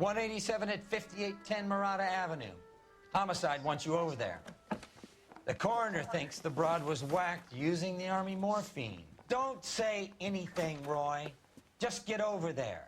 187 at 5810 Murata Avenue. Homicide wants you over there. The coroner thinks the broad was whacked using the Army morphine. Don't say anything, Roy. Just get over there.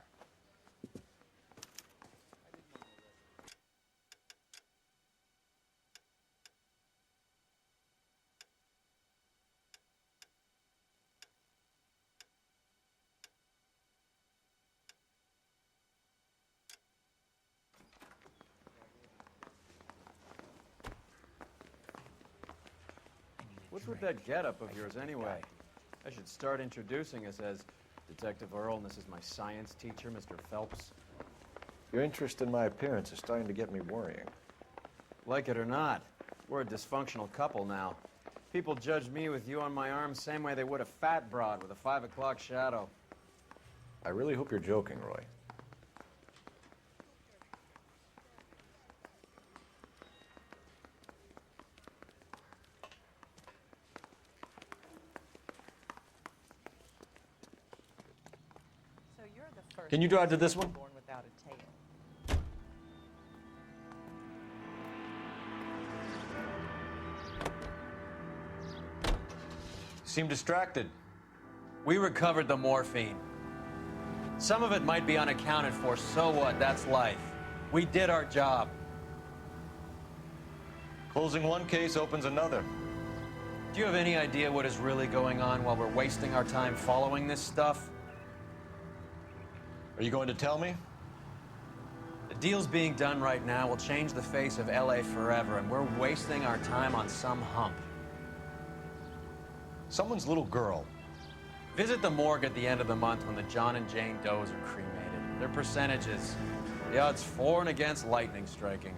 What's with that getup of yours, anyway? I should start introducing us as Detective Earl, and this is my science teacher, Mr. Phelps. Your interest in my appearance is starting to get me worrying. Like it or not, we're a dysfunctional couple now. People judge me with you on my arm same way they would a fat broad with a 5 o'clock shadow. I really hope you're joking, Roy. So you're the first. Can you drive to this one? Born without a tail. Seem distracted. We recovered the morphine. Some of it might be unaccounted for, so what? That's life. We did our job. Closing one case opens another. Do you have any idea what is really going on while we're wasting our time following this stuff? Are you going to tell me? The deals being done right now will change the face of LA forever, and we're wasting our time on some hump. Someone's little girl. Visit the morgue at the end of the month when the John and Jane Does are cremated. Their percentages. The odds for and against lightning striking.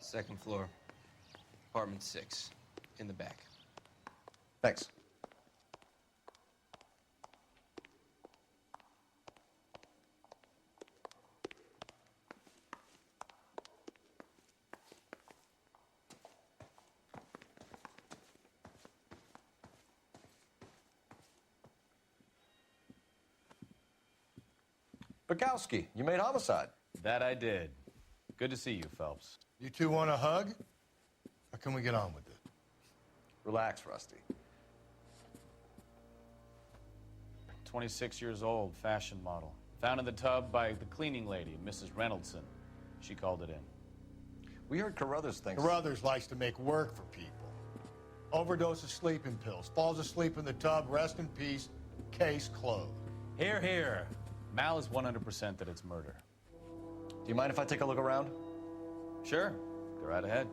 Second floor, apartment 6, in the back. Thanks. Bukowski, you made homicide. That I did. Good to see you, Phelps. You two want a hug? Or can we get on with it? Relax, Rusty. 26 years old, fashion model. Found in the tub by the cleaning lady, Mrs. Reynoldson. She called it in. We heard Carruthers thinks... Carruthers likes to make work for people. Overdose of sleeping pills. Falls asleep in the tub. Rest in peace. Case closed. Here, here. Mal is 100% that it's murder. Do you mind if I take a look around? Sure. Go right ahead.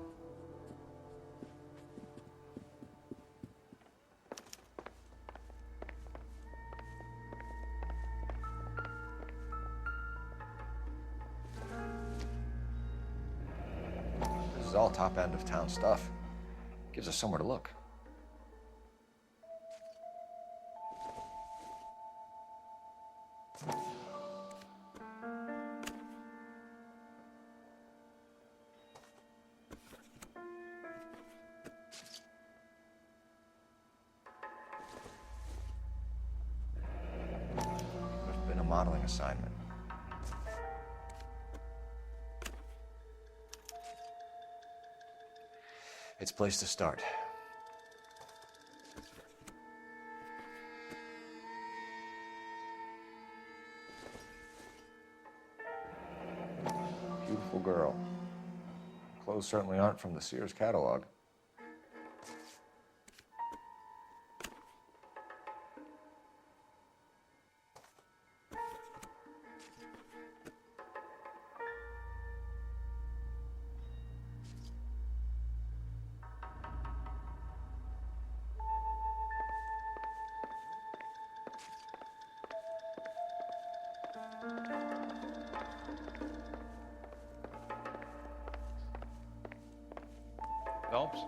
This is all top end of town stuff. Gives us somewhere to look. There's been a modeling assignment. It's a place to start. Beautiful girl. Clothes certainly aren't from the Sears catalog. Phelps?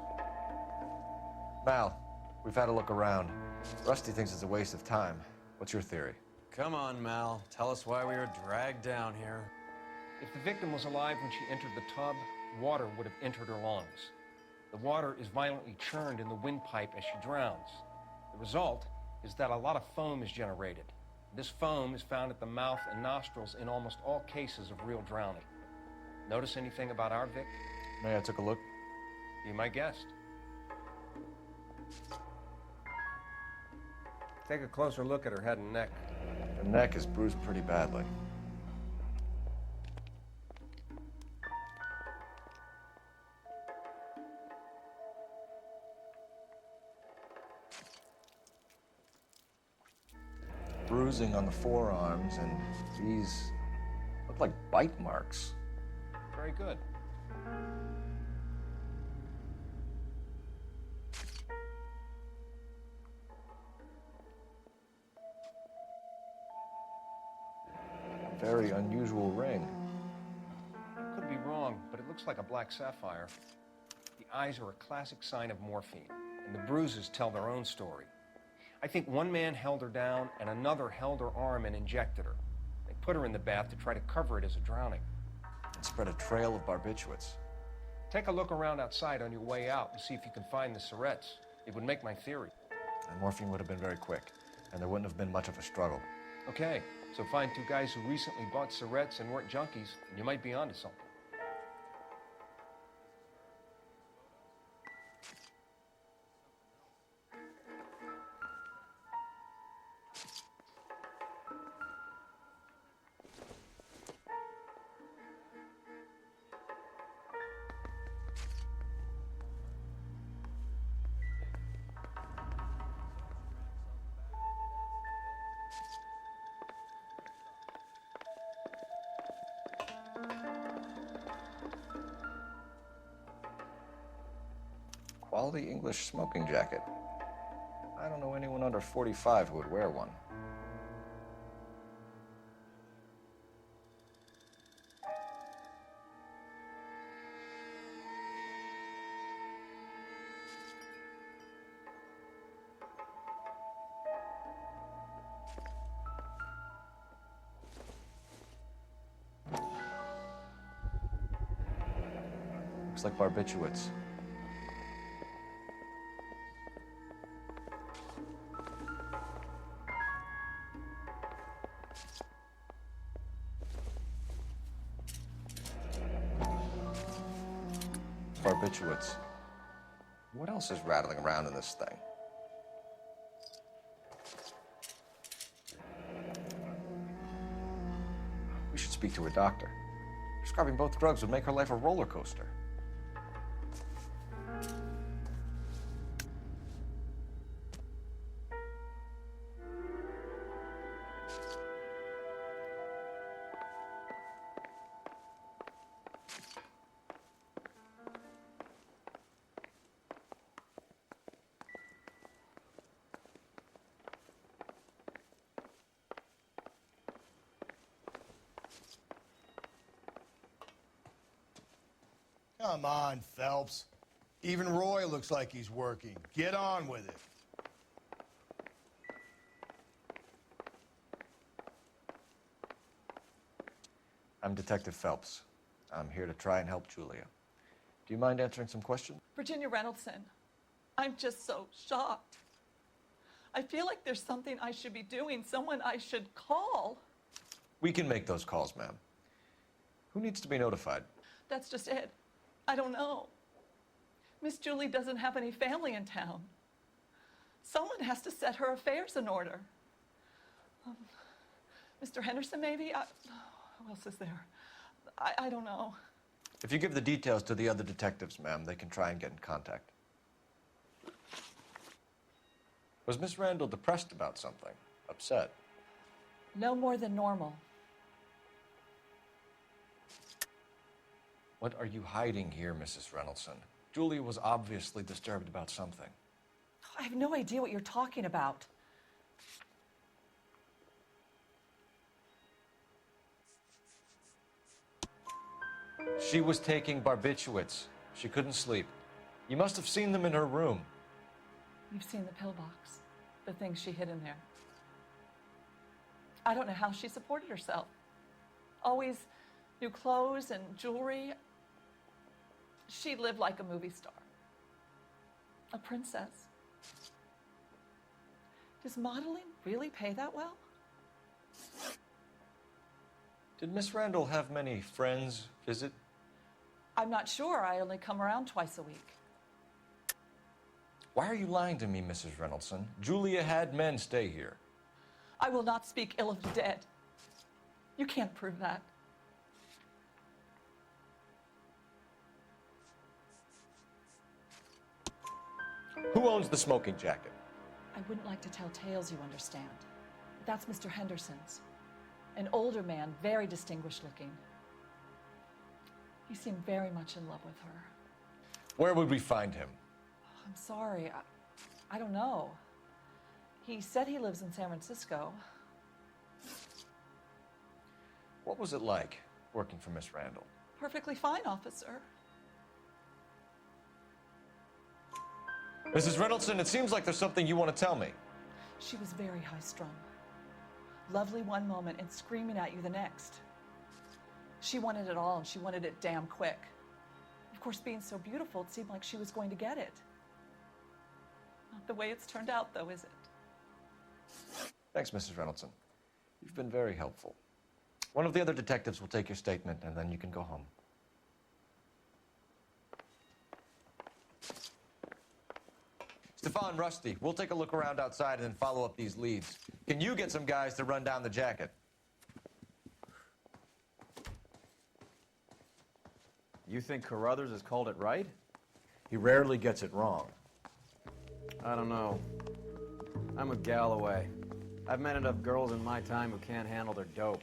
Mal, we've had a look around. Rusty thinks it's a waste of time. What's your theory? Come on, Mal. Tell us why we were dragged down here. If the victim was alive when she entered the tub, water would have entered her lungs. The water is violently churned in the windpipe as she drowns. The result is that a lot of foam is generated. This foam is found at the mouth and nostrils in almost all cases of real drowning. Notice anything about our Vic? May I took a look? Be my guest. Take a closer look at her head and neck. Her neck is bruised pretty badly. Bruising on the forearms, and these look like bite marks. Very good. Very unusual ring. Could be wrong, but it looks like a black sapphire. The eyes are a classic sign of morphine, and the bruises tell their own story. I think one man held her down and another held her arm and injected her. They put her in the bath to try to cover it as a drowning. And spread a trail of barbiturates. Take a look around outside on your way out and see if you can find the syrettes. It would make my theory. And morphine would have been very quick, and there wouldn't have been much of a struggle. Okay, so find two guys who recently bought syrettes and weren't junkies, and you might be onto something. Quality English smoking jacket. I don't know anyone under 45 who would wear one. Looks like barbiturates. Barbiturates. What else is rattling around in this thing? We should speak to a doctor. Prescribing both drugs would make her life a roller coaster. Come on, Phelps. Even Roy looks like he's working. Get on with it. I'm Detective Phelps. I'm here to try and help Julia. Do you mind answering some questions? Virginia Reynoldson, I'm just so shocked. I feel like there's something I should be doing, someone I should call. We can make those calls, ma'am. Who needs to be notified? That's just it. I don't know. Miss Julie doesn't have any family in town. Someone has to set her affairs in order. Mr. Henderson, maybe? Who else is there? I don't know. If you give the details to the other detectives, ma'am, they can try and get in contact. Was Miss Randall depressed about something? Upset? No more than normal. What are you hiding here, Mrs. Reynoldson? Julia was obviously disturbed about something. I have no idea what you're talking about. She was taking barbiturates. She couldn't sleep. You must have seen them in her room. You've seen the pillbox, the things she hid in there. I don't know how she supported herself. Always new clothes and jewelry. She lived like a movie star, a princess. Does modeling really pay that well? Did Miss Randall have many friends visit? I'm not sure. I only come around twice a week. Why are you lying to me, Mrs. Reynoldson? Julia had men stay here. I will not speak ill of the dead. You can't prove that. Who owns the smoking jacket? I wouldn't like to tell tales, you understand. That's Mr. Henderson's. An older man, very distinguished looking. He seemed very much in love with her. Where would we find him? I'm sorry, I don't know. He said he lives in San Francisco. What was it like working for Miss Randall? Perfectly fine, officer. Mrs. Reynoldson, it seems like there's something you want to tell me. She was very high-strung. Lovely one moment and screaming at you the next. She wanted it all, and she wanted it damn quick. Of course, being so beautiful, it seemed like she was going to get it. Not the way it's turned out, though, is it? Thanks, Mrs. Reynoldson. You've been very helpful. One of the other detectives will take your statement, and then you can go home. Stefan, Rusty, we'll take a look around outside and then follow up these leads. Can you get some guys to run down the jacket? You think Carruthers has called it right? He rarely gets it wrong. I don't know. I'm with Galloway. I've met enough girls in my time who can't handle their dope.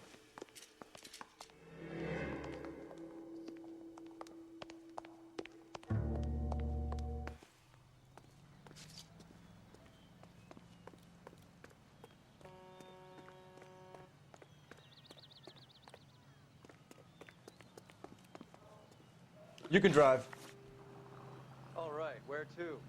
You can drive. All right, where to?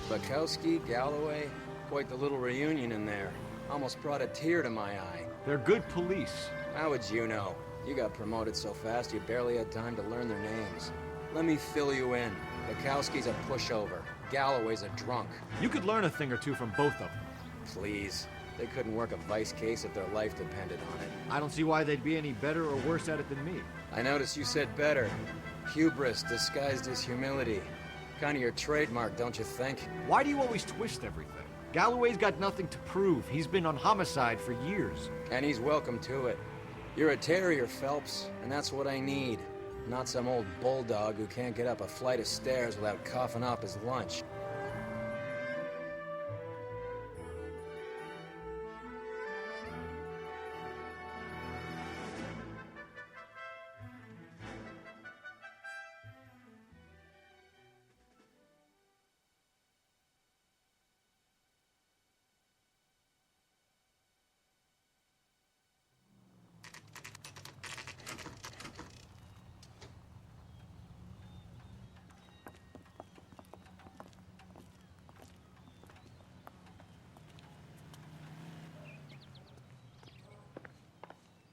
Bukowski, Galloway, quite the little reunion in there. Almost brought a tear to my eye. They're good police. How would you know? You got promoted so fast you barely had time to learn their names. Let me fill you in. Bukowski's a pushover. Galloway's a drunk. You could learn a thing or two from both of them. Please. They couldn't work a vice case if their life depended on it. I don't see why they'd be any better or worse at it than me. I noticed you said better. Hubris disguised as humility. Kind of your trademark, don't you think? Why do you always twist everything? Galloway's got nothing to prove. He's been on homicide for years. And he's welcome to it. You're a terrier, Phelps, and that's what I need. Not some old bulldog who can't get up a flight of stairs without coughing up his lunch.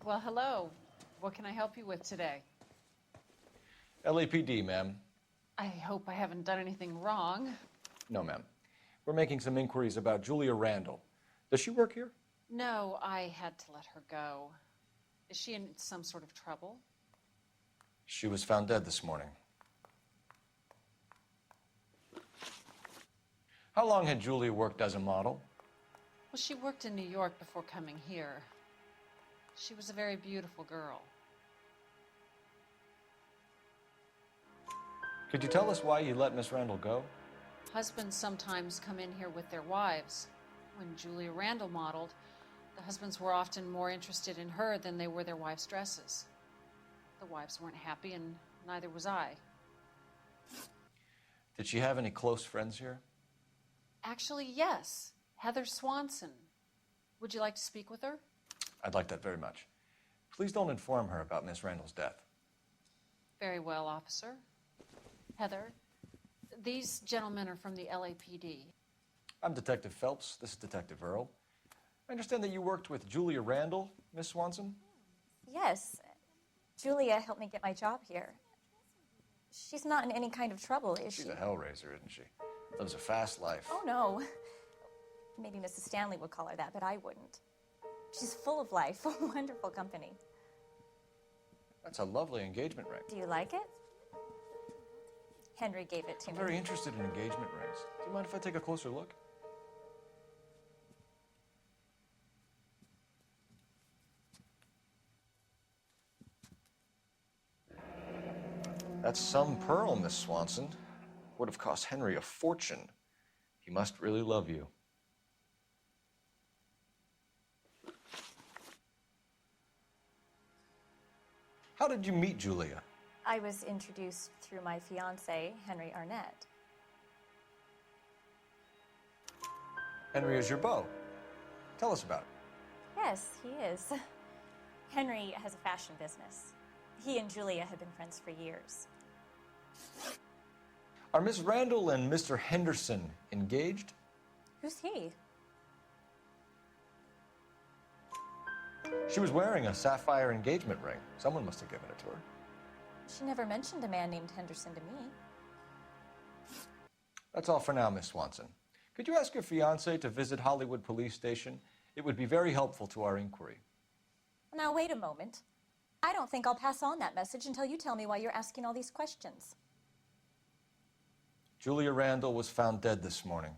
Well, hello. What can I help you with today? LAPD, ma'am. I hope I haven't done anything wrong. No, ma'am. We're making some inquiries about Julia Randall. Does she work here? No, I had to let her go. Is she in some sort of trouble? She was found dead this morning. How long had Julia worked as a model? Well, she worked in New York before coming here. She was a very beautiful girl. Could you tell us why you let Miss Randall go? Husbands sometimes come in here with their wives. When Julia Randall modeled, the husbands were often more interested in her than they were their wives' dresses. The wives weren't happy, and neither was I. Did she have any close friends here? Actually, yes. Heather Swanson. Would you like to speak with her? I'd like that very much. Please don't inform her about Miss Randall's death. Very well, officer. Heather, these gentlemen are from the LAPD. I'm Detective Phelps. This is Detective Earl. I understand that you worked with Julia Randall, Miss Swanson? Yes. Julia helped me get my job here. She's not in any kind of trouble, is she? She's a hellraiser, isn't she? Lives a fast life. Oh, no. Maybe Mrs. Stanley would call her that, but I wouldn't. She's full of life, wonderful company. That's a lovely engagement ring. Do you like it? Henry gave it to I'm me. very interested in engagement rings. Do you mind if I take a closer look? That's some pearl, Miss Swanson. Would have cost Henry a fortune. He must really love you. How did you meet Julia? I was introduced through my fiancé, Henry Arnett. Henry is your beau. Tell us about it. Yes, he is. Henry has a fashion business. He and Julia have been friends for years. Are Miss Randall and Mr. Henderson engaged? Who's he? She was wearing a sapphire engagement ring. Someone must have given it to her. She never mentioned a man named Henderson to me. That's all for now, Miss Swanson. Could you ask your fiancé to visit Hollywood Police Station? It would be very helpful to our inquiry. Now, wait a moment. I don't think I'll pass on that message until you tell me why you're asking all these questions. Julia Randall was found dead this morning.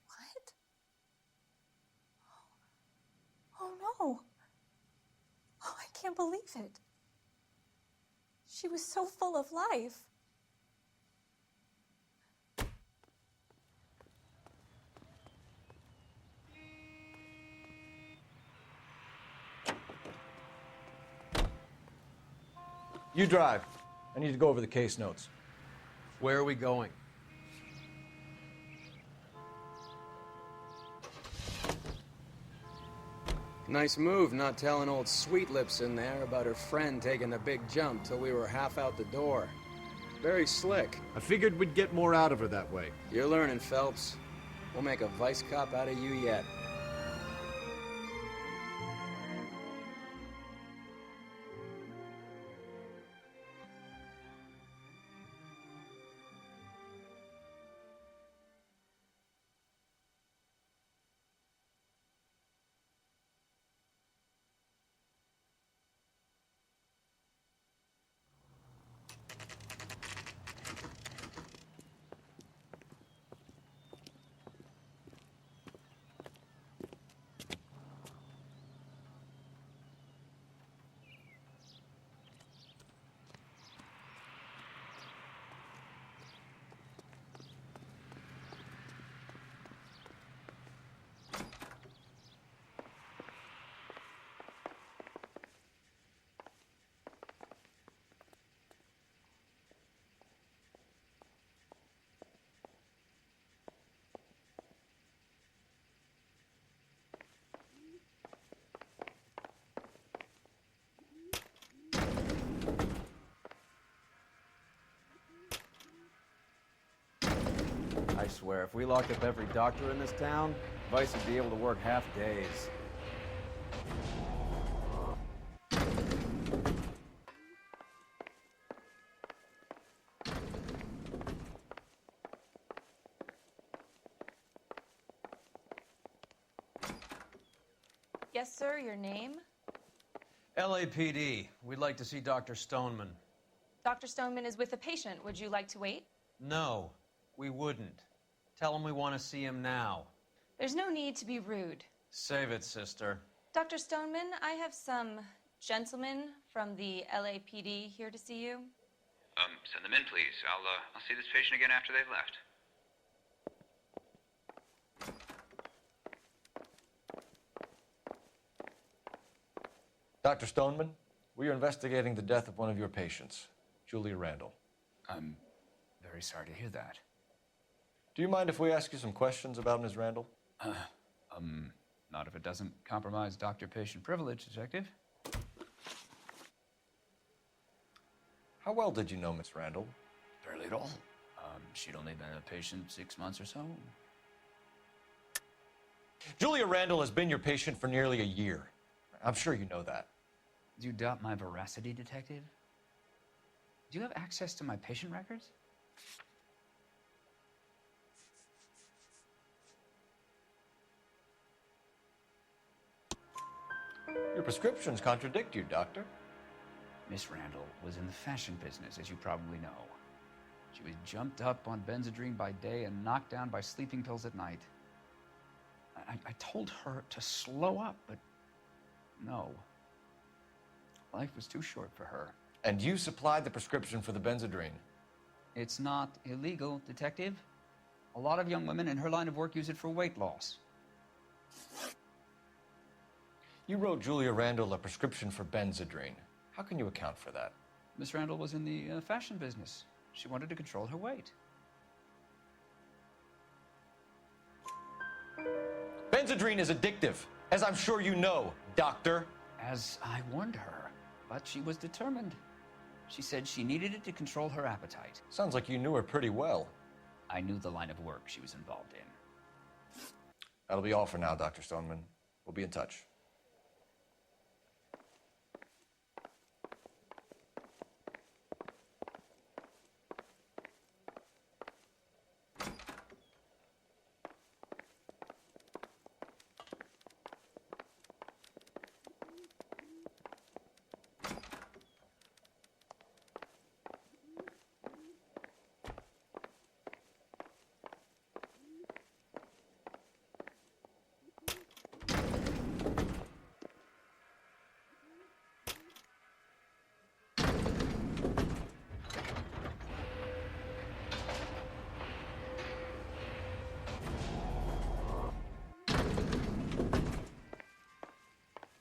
What? Oh, no. Oh, I can't believe it. She was so full of life. You drive. I need to go over the case notes. Where are we going? Nice move not telling old Sweet Lips in there about her friend taking the big jump till we were half out the door. Very slick. I figured we'd get more out of her that way. You're learning, Phelps. We'll make a vice cop out of you yet. I swear, if we locked up every doctor in this town, Vice would be able to work half days. Yes, sir, your name? LAPD. We'd like to see Dr. Stoneman. Dr. Stoneman is with a patient. Would you like to wait? No, we wouldn't. Tell him we want to see him now. There's no need to be rude. Save it, sister. Dr. Stoneman, I have some gentlemen from the LAPD here to see you. Send them in, please. I'll see this patient again after they've left. Dr. Stoneman, We are investigating the death of one of your patients, Julia Randall. I'm very sorry to hear that. Do you mind if we ask you some questions about Ms. Randall? Not if it doesn't compromise doctor-patient privilege, Detective. How well did you know Miss Randall? Barely at all. She'd only been a patient 6 months or so. Julia Randall has been your patient for nearly a year. I'm sure you know that. Do you doubt my veracity, Detective? Do you have access to my patient records? Your prescriptions contradict you, Doctor. Miss Randall was in the fashion business, as you probably know. She was jumped up on Benzedrine by day and knocked down by sleeping pills at night. I told her to slow up, but no. Life was too short for her. And you supplied the prescription for the Benzedrine. It's not illegal, Detective. A lot of young women in her line of work use it for weight loss. You wrote Julia Randall a prescription for Benzedrine. How can you account for that? Miss Randall was in the fashion business. She wanted to control her weight. Benzedrine is addictive, as I'm sure you know, Doctor. As I warned her, but she was determined. She said she needed it to control her appetite. Sounds like you knew her pretty well. I knew the line of work she was involved in. That'll be all for now, Dr. Stoneman. We'll be in touch.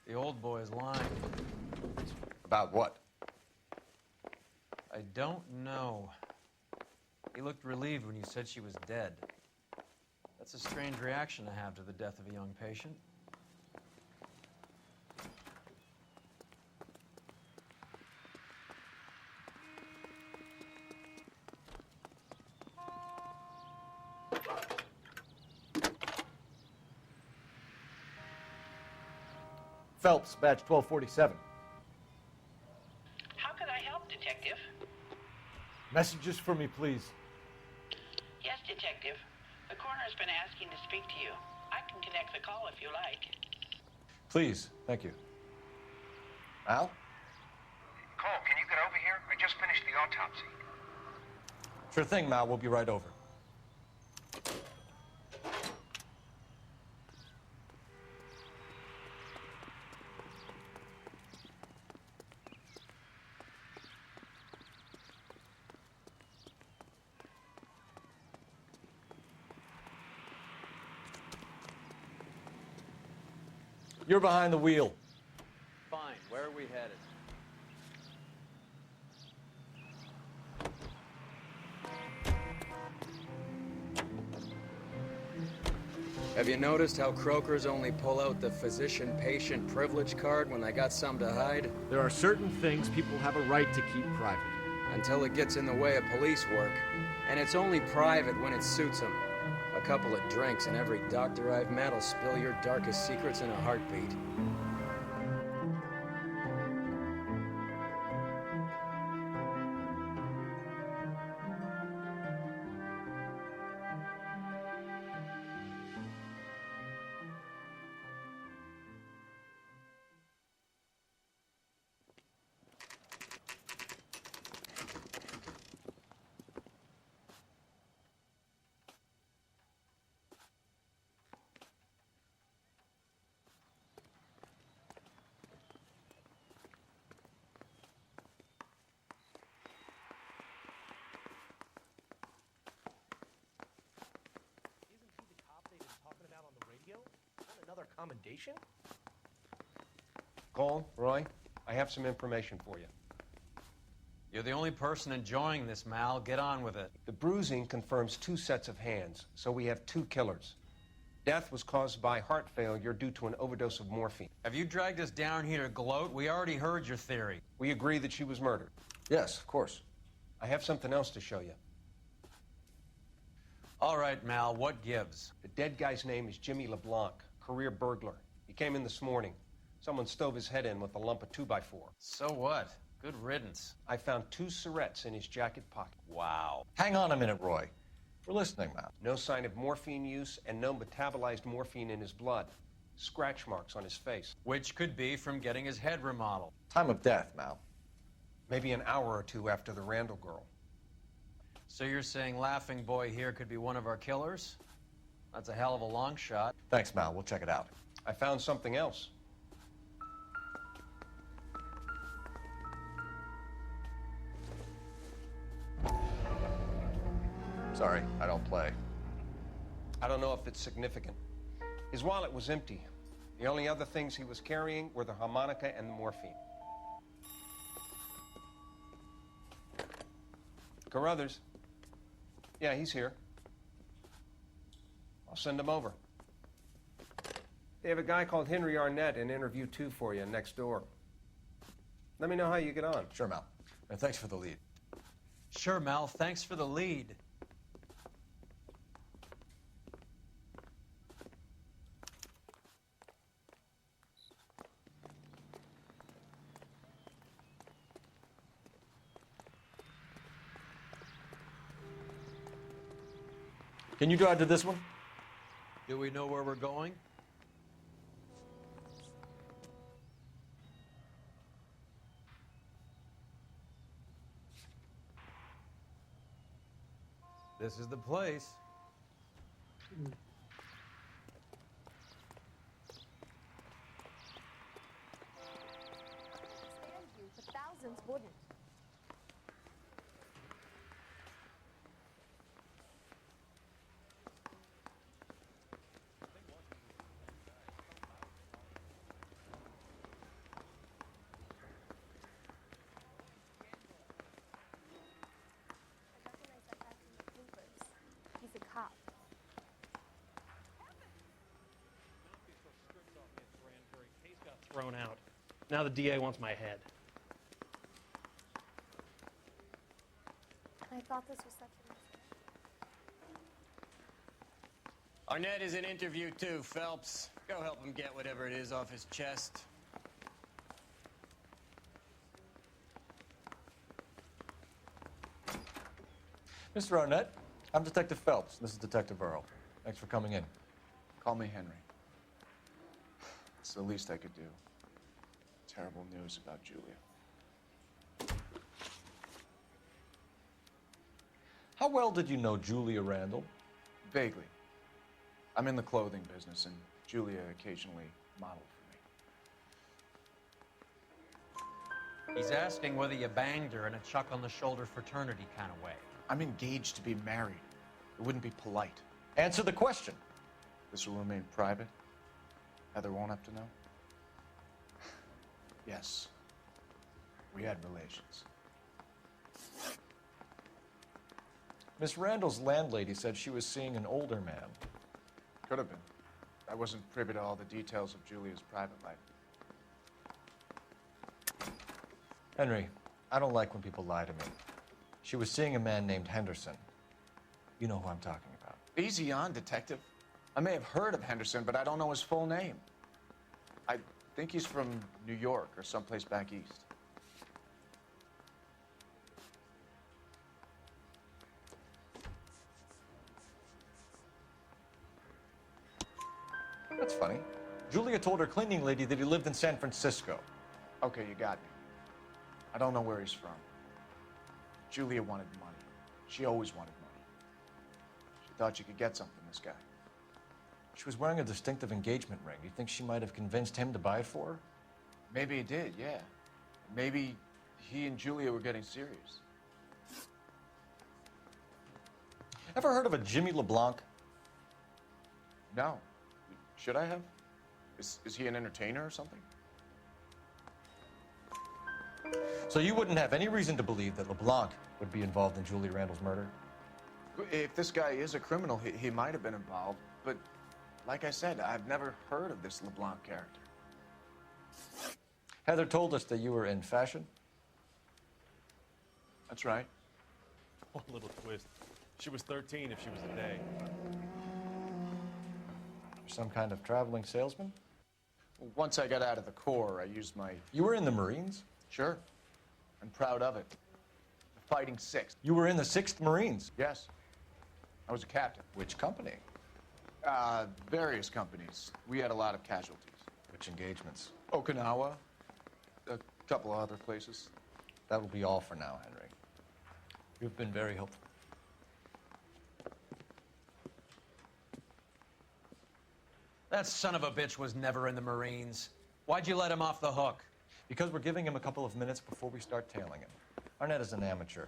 The old boy's lying. About what? I don't know. He looked relieved when you said she was dead. That's a strange reaction to have to the death of a young patient. Phelps, badge 1247. How can I help, Detective? Messages for me, please. Yes, Detective. The coroner's been asking to speak to you. I can connect the call if you like. Please, thank you. Al? Cole, can you get over here? I just finished the autopsy. Sure thing, Mal. We'll be right over. You're behind the wheel. Fine. Where are we headed? Have you noticed how croakers only pull out the physician-patient privilege card when they got something to hide? There are certain things people have a right to keep private. Until it gets in the way of police work. And it's only private when it suits them. A couple of drinks and every doctor I've met will spill your darkest secrets in a heartbeat. Another commendation? Cole, Roy, I have some information for you. You're the only person enjoying this, Mal. Get on with it. The bruising confirms 2 sets of hands, so we have 2 killers. Death was caused by heart failure due to an overdose of morphine. Have you dragged us down here to gloat? We already heard your theory. We agree that she was murdered. Yes, of course. I have something else to show you. All right, Mal, what gives? The dead guy's name is Jimmy LeBlanc, career burglar. He came in this morning. Someone stove his head in with a lump of 2x4. So what? Good riddance. I found 2 syrettes in his jacket pocket. Wow. Hang on a minute, Roy. We're listening, Mal. No sign of morphine use and no metabolized morphine in his blood. Scratch marks on his face. Which could be from getting his head remodeled. Time of death, Mal. Maybe an hour or 2 after the Randall girl. So you're saying Laughing Boy here could be one of our killers? That's a hell of a long shot. Thanks, Mal. We'll check it out. I found something else. Sorry, I don't play. I don't know if it's significant. His wallet was empty. The only other things he was carrying were the harmonica and the morphine. Carruthers. Yeah, he's here. I'll send him over. They have a guy called Henry Arnett in interview 2 for you next door. Let me know how you get on. Sure, Mal. And thanks for the lead. Sure, Mal. Thanks for the lead. Can you drive to this one? Do we know where we're going? This is the place. But thousands wouldn't. He's a cop. Case got thrown out. Now the DA wants my head. I thought this was such a mistake. Arnett is in interview too, Phelps. Go help him get whatever it is off his chest. Mr. Arnett, I'm Detective Phelps. This is Detective Earl. Thanks for coming in. Call me Henry. It's the least I could do. Terrible news about Julia. How well did you know Julia Randall? Vaguely. I'm in the clothing business, and Julia occasionally modeled for me. He's asking whether you banged her in a chuck-on-the-shoulder fraternity kind of way. I'm engaged to be married. It wouldn't be polite. Answer the question. This will remain private? Heather won't have to know? Yes. We had relations. Miss Randall's landlady said she was seeing an older man. Could have been. I wasn't privy to all the details of Julia's private life. Henry, I don't like when people lie to me. She was seeing a man named Henderson. You know who I'm talking about. Easy on, Detective. I may have heard of Henderson, but I don't know his full name. I think he's from New York or someplace back east. That's funny. Julia told her cleaning lady that he lived in San Francisco. Okay, you got me. I don't know where he's from. Julia wanted money. She always wanted money. She thought she could get something from this guy. She was wearing a distinctive engagement ring. You think she might have convinced him to buy it for her? Maybe he did, yeah. Maybe he and Julia were getting serious. Ever heard of a Jimmy LeBlanc? No. Should I have? Is he an entertainer or something? So you wouldn't have any reason to believe that LeBlanc would be involved in Julie Randall's murder? If this guy is a criminal, he might have been involved. But like I said, I've never heard of this LeBlanc character. Heather told us that you were in fashion. That's right. One little twist. She was 13 if she was a day. Some kind of traveling salesman? Once I got out of the Corps, I used my... You were in the Marines? Sure. I'm proud of it. The Fighting Sixth. You were in the 6th Marines? Yes. I was a captain. Which company? Various companies. We had a lot of casualties. Which engagements? Okinawa. A couple of other places. That will be all for now, Henry. You've been very helpful. That son of a bitch was never in the Marines. Why'd you let him off the hook? Because we're giving him a couple of minutes before we start tailing him. Arnett is an amateur.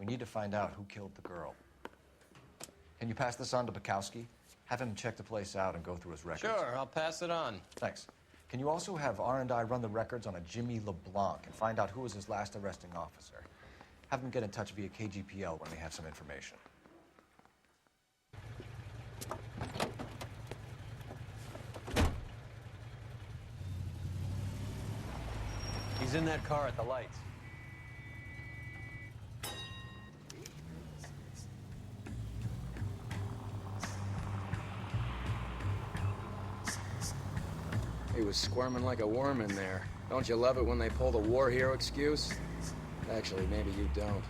We need to find out who killed the girl. Can you pass this on to Bukowski? Have him check the place out and go through his records. Sure, I'll pass it on. Thanks. Can you also have R&I run the records on a Jimmy LeBlanc and find out who was his last arresting officer? Have them get in touch via KGPL when they have some information. He's in that car at the lights. He was squirming like a worm in there. Don't you love it when they pull the war hero excuse? Actually, maybe you don't.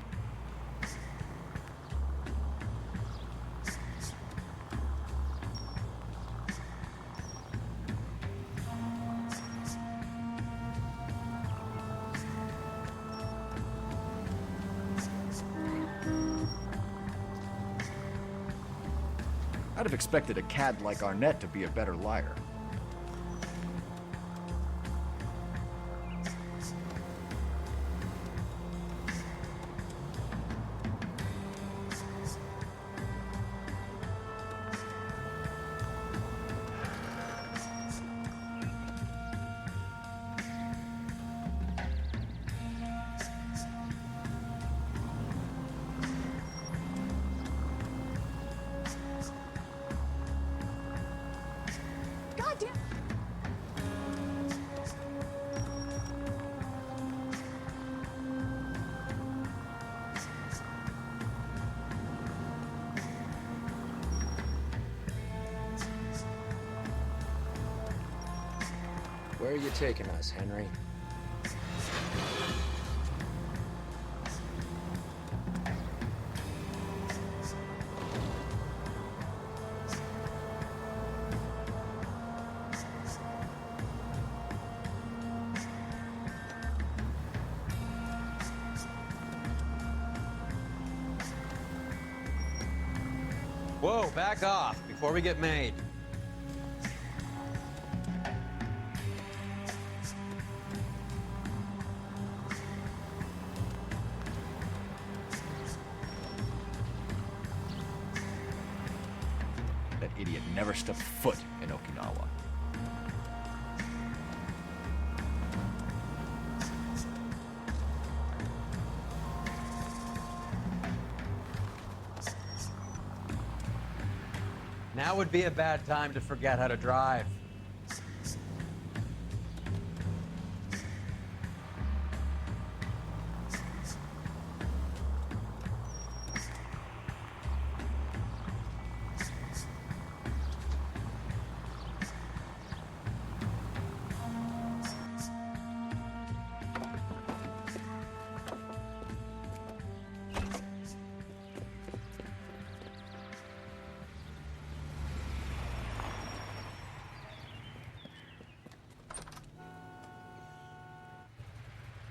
I'd have expected a cad like Arnett to be a better liar. Where are you taking us, Henry? Whoa, back off before we get made. That idiot never stepped foot in Okinawa. Now would be a bad time to forget how to drive.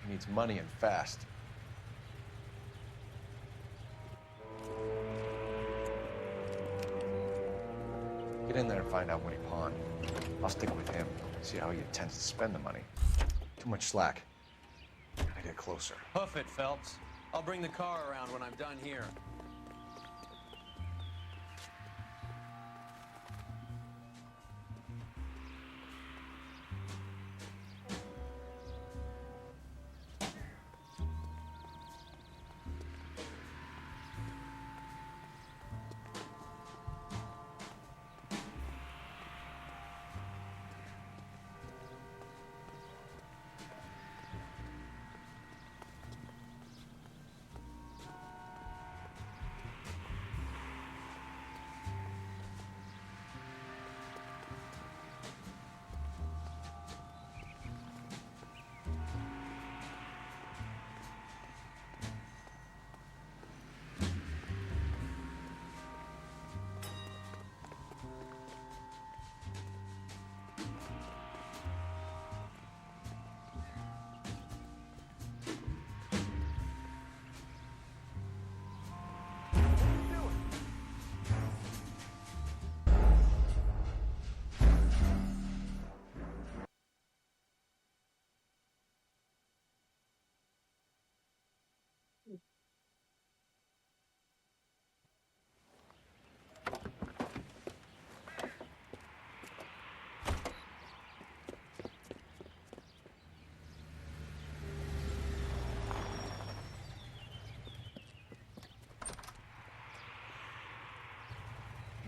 He needs money and fast. Get in there and find out what he pawned. I'll stick with him, see how he intends to spend the money. Too much slack. Gotta get closer. Hoof it, Phelps. I'll bring the car around when I'm done here.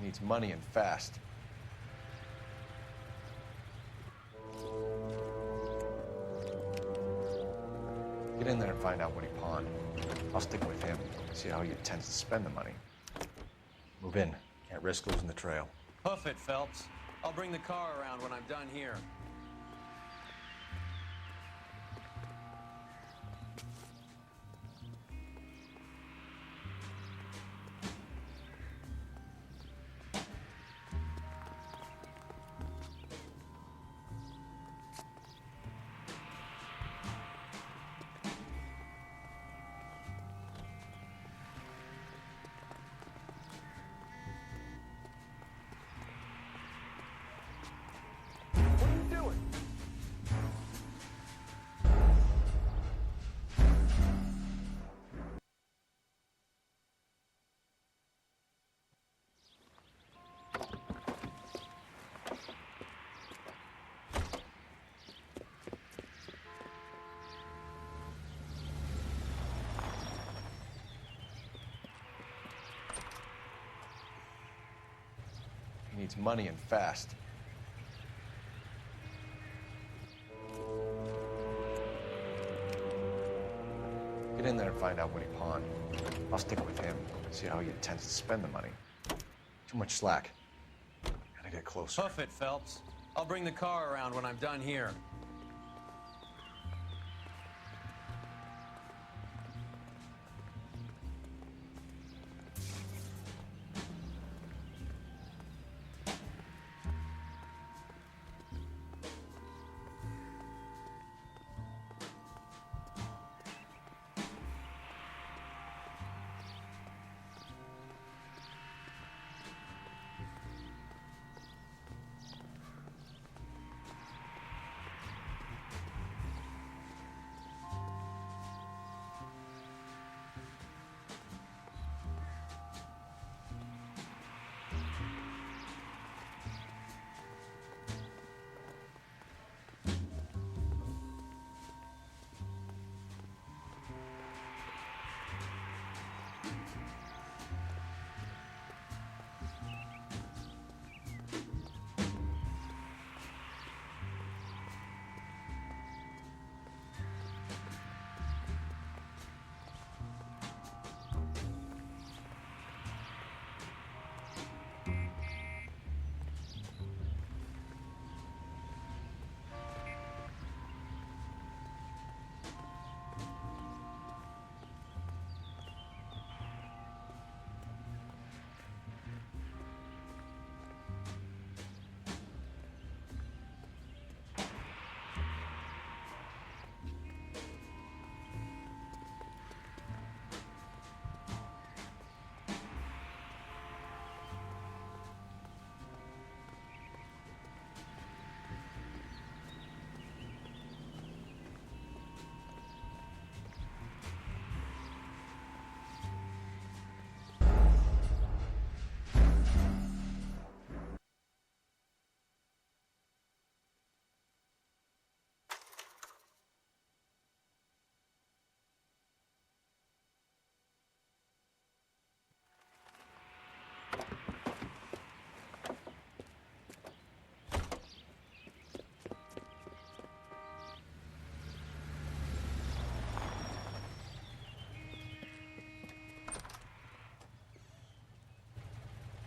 He needs money and fast. Get in there and find out what he pawned. I'll stick with him, see how he intends to spend the money. Move in. Can't risk losing the trail. Hoof it, Phelps. I'll bring the car around when I'm done here. He needs money and fast. Get in there and find out what he pawned. I'll stick with him, see how he intends to spend the money. Too much slack. Gotta get closer. Hoof it, Phelps. I'll bring the car around when I'm done here.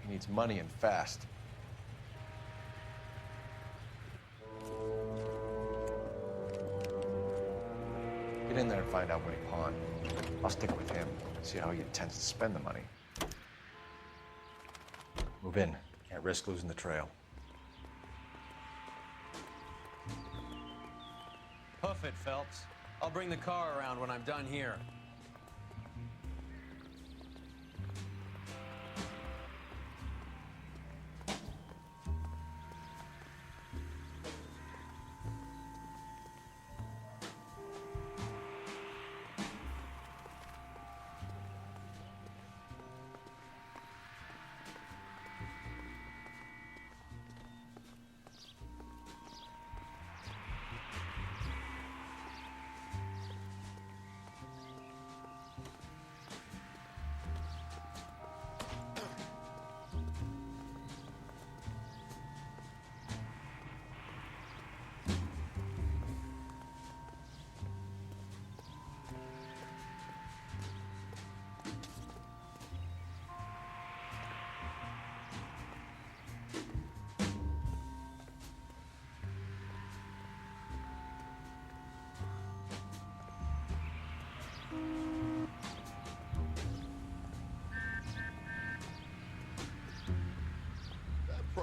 He needs money and fast. Get in there and find out what he pawned. I'll stick with him, see how he intends to spend the money. Move in. Can't risk losing the trail. Hoof it, Phelps. I'll bring the car around when I'm done here.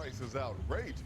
price is outrageous.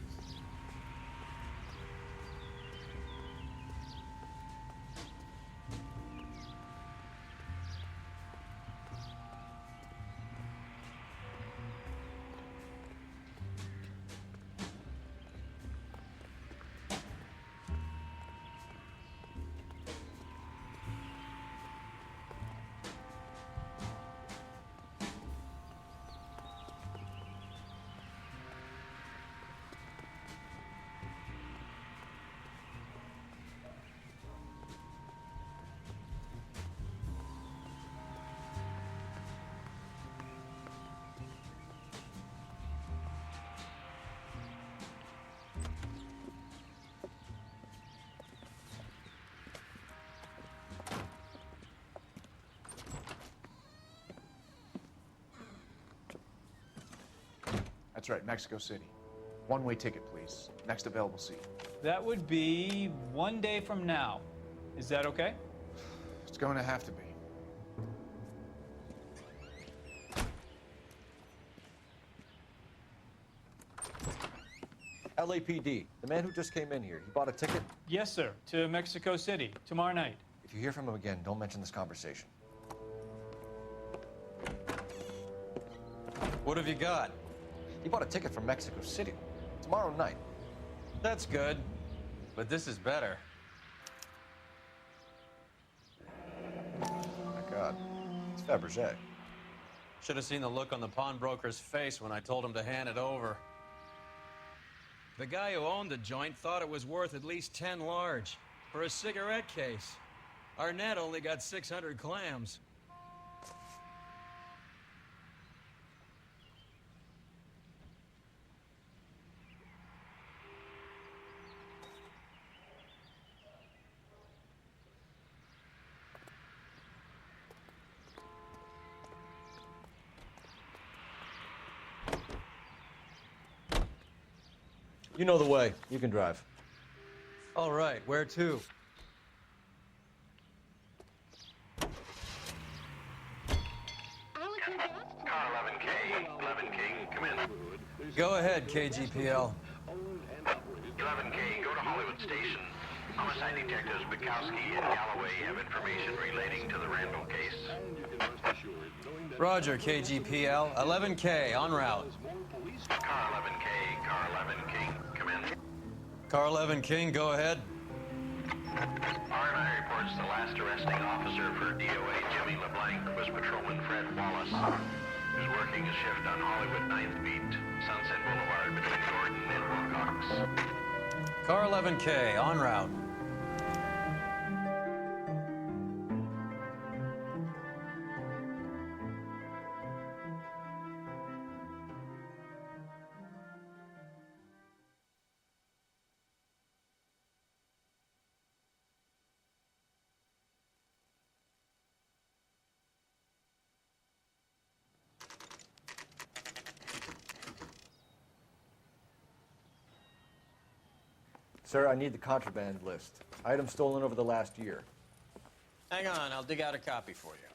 That's right, Mexico City. One-way ticket, please. Next available seat. That would be 1 day from now. Is that okay? It's going to have to be. LAPD, the man who just came in here, he bought a ticket? Yes, sir. To Mexico City, tomorrow night. If you hear from him again, don't mention this conversation. What have you got? He bought a ticket from Mexico City. Tomorrow night. That's good. But this is better. My God. It's Fabergé. Should have seen the look on the pawnbroker's face when I told him to hand it over. The guy who owned the joint thought it was worth at least 10 large for a cigarette case. Arnett only got 600 clams. You know the way. You can drive. All right, where to? Car 11K, 11K, come in. Go ahead, KGPL. 11K, go to Hollywood Station. Homicide detectives Bukowski and Galloway have information relating to the Randall case. Roger, KGPL. 11K, en route. Car 11K, Car 11 King, come in. Car 11 King, go ahead. R&I reports the last arresting officer for DOA Jimmy LeBlanc was Patrolman Fred Wallace, who's working a shift on Hollywood 9th Beat, Sunset Boulevard between Gordon and Wilcox. Car 11K, en route. Sir, I need the contraband list. Items stolen over the last year. Hang on, I'll dig out a copy for you.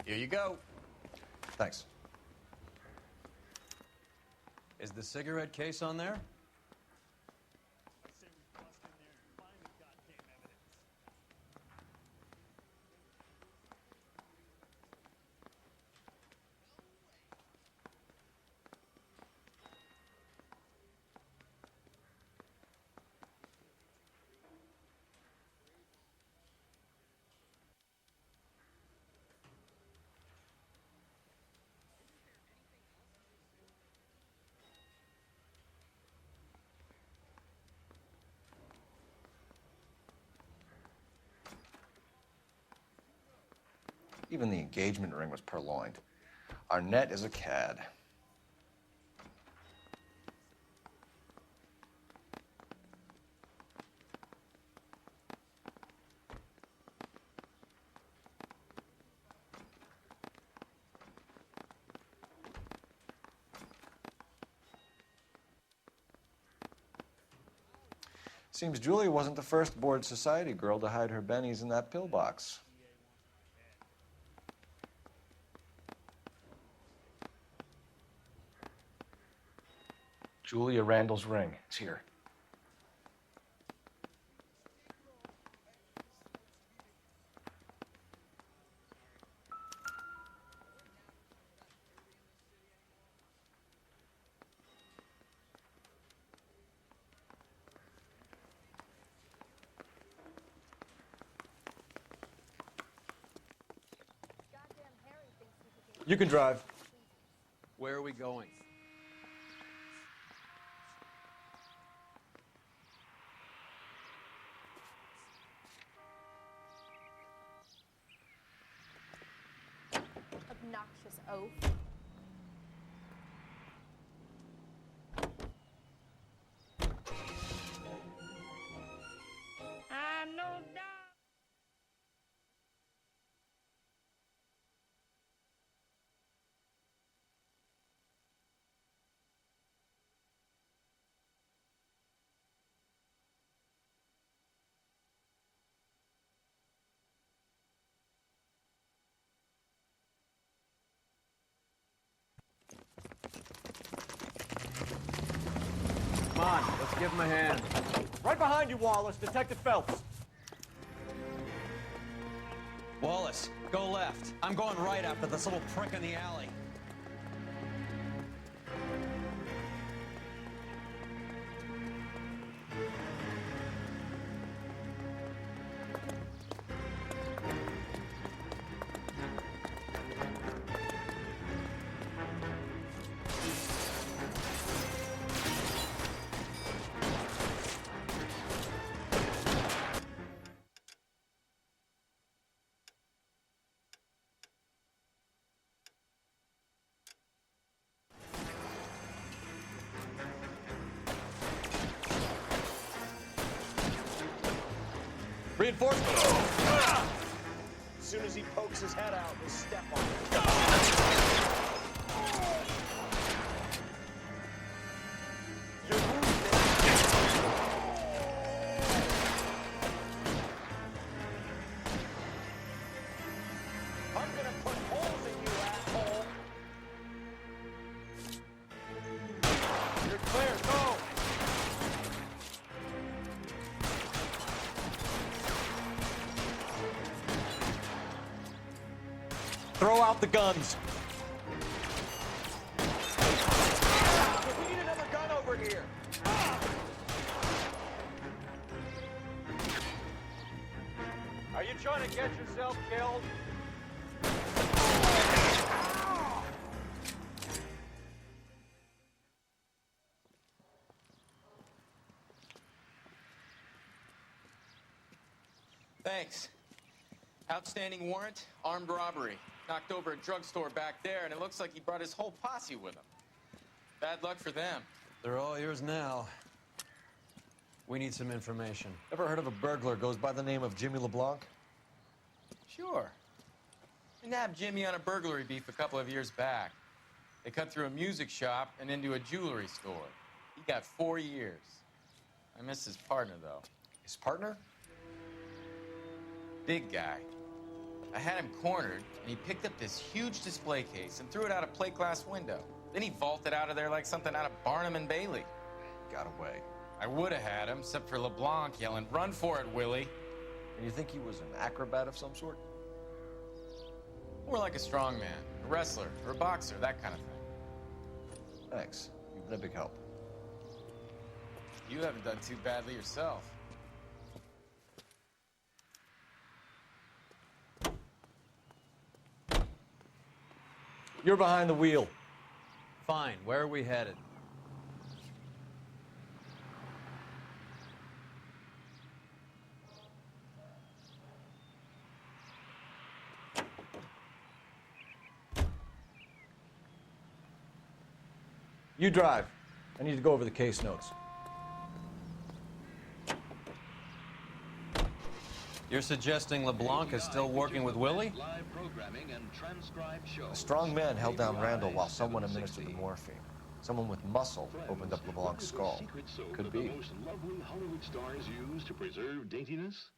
Here you go. Thanks. Is the cigarette case on there? Even the engagement ring was purloined. Arnett is a cad. Seems Julia wasn't the first bored society girl to hide her bennies in that pillbox. Julia Randall's ring. It's here. You can drive. Where are we going? Obnoxious oaf. I know that. Come on, let's give him a hand. Right behind you, Wallace. Detective Phelps. Wallace, go left. I'm going right after this little prick in the alley. Reinforcements. As soon as he pokes his head out, we'll step on him. You're wounded. I'm gonna put holes in you, asshole. You're clear, go! Throw out the guns. We need another gun over here. Are you trying to get yourself killed? Thanks. Outstanding warrant, armed robbery. Knocked over a drugstore back there, and it looks like he brought his whole posse with him. Bad luck for them. They're all yours now. We need some information. Ever heard of a burglar goes by the name of Jimmy LeBlanc? Sure. We nabbed Jimmy on a burglary beef a couple of years back. They cut through a music shop and into a jewelry store. He got 4 years. I miss his partner, though. His partner? Big guy. I had him cornered, and he picked up this huge display case and threw it out a plate glass window. Then he vaulted out of there like something out of Barnum and Bailey. Got away. I would have had him, except for LeBlanc yelling, "Run for it, Willie!" And you think he was an acrobat of some sort? More like a strongman, a wrestler, or a boxer, that kind of thing. Thanks. You've been a big help. You haven't done too badly yourself. You're behind the wheel. Fine. Where are we headed? You drive. I need to go over the case notes. You're suggesting LeBlanc is still working with Willie? A strong man held down Randall while someone administered the morphine. Someone with muscle opened up LeBlanc's skull. Could be. Most lovely Hollywood stars use to preserve daintiness.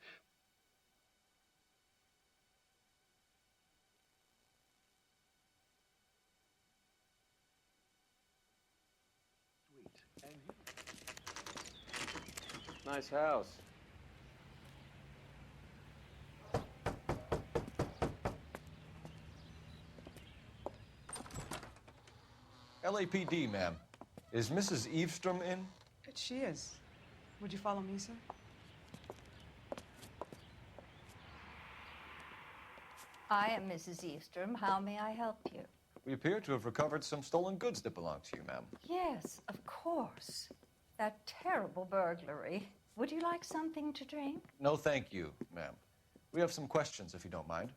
Nice house. LAPD, ma'am. Is Mrs. Eavestrom in? She is. Would you follow me, sir? I am Mrs. Eavestrom. How may I help you? We appear to have recovered some stolen goods that belong to you, ma'am. Yes, of course. That terrible burglary. Would you like something to drink? No, thank you, ma'am. We have some questions, if you don't mind.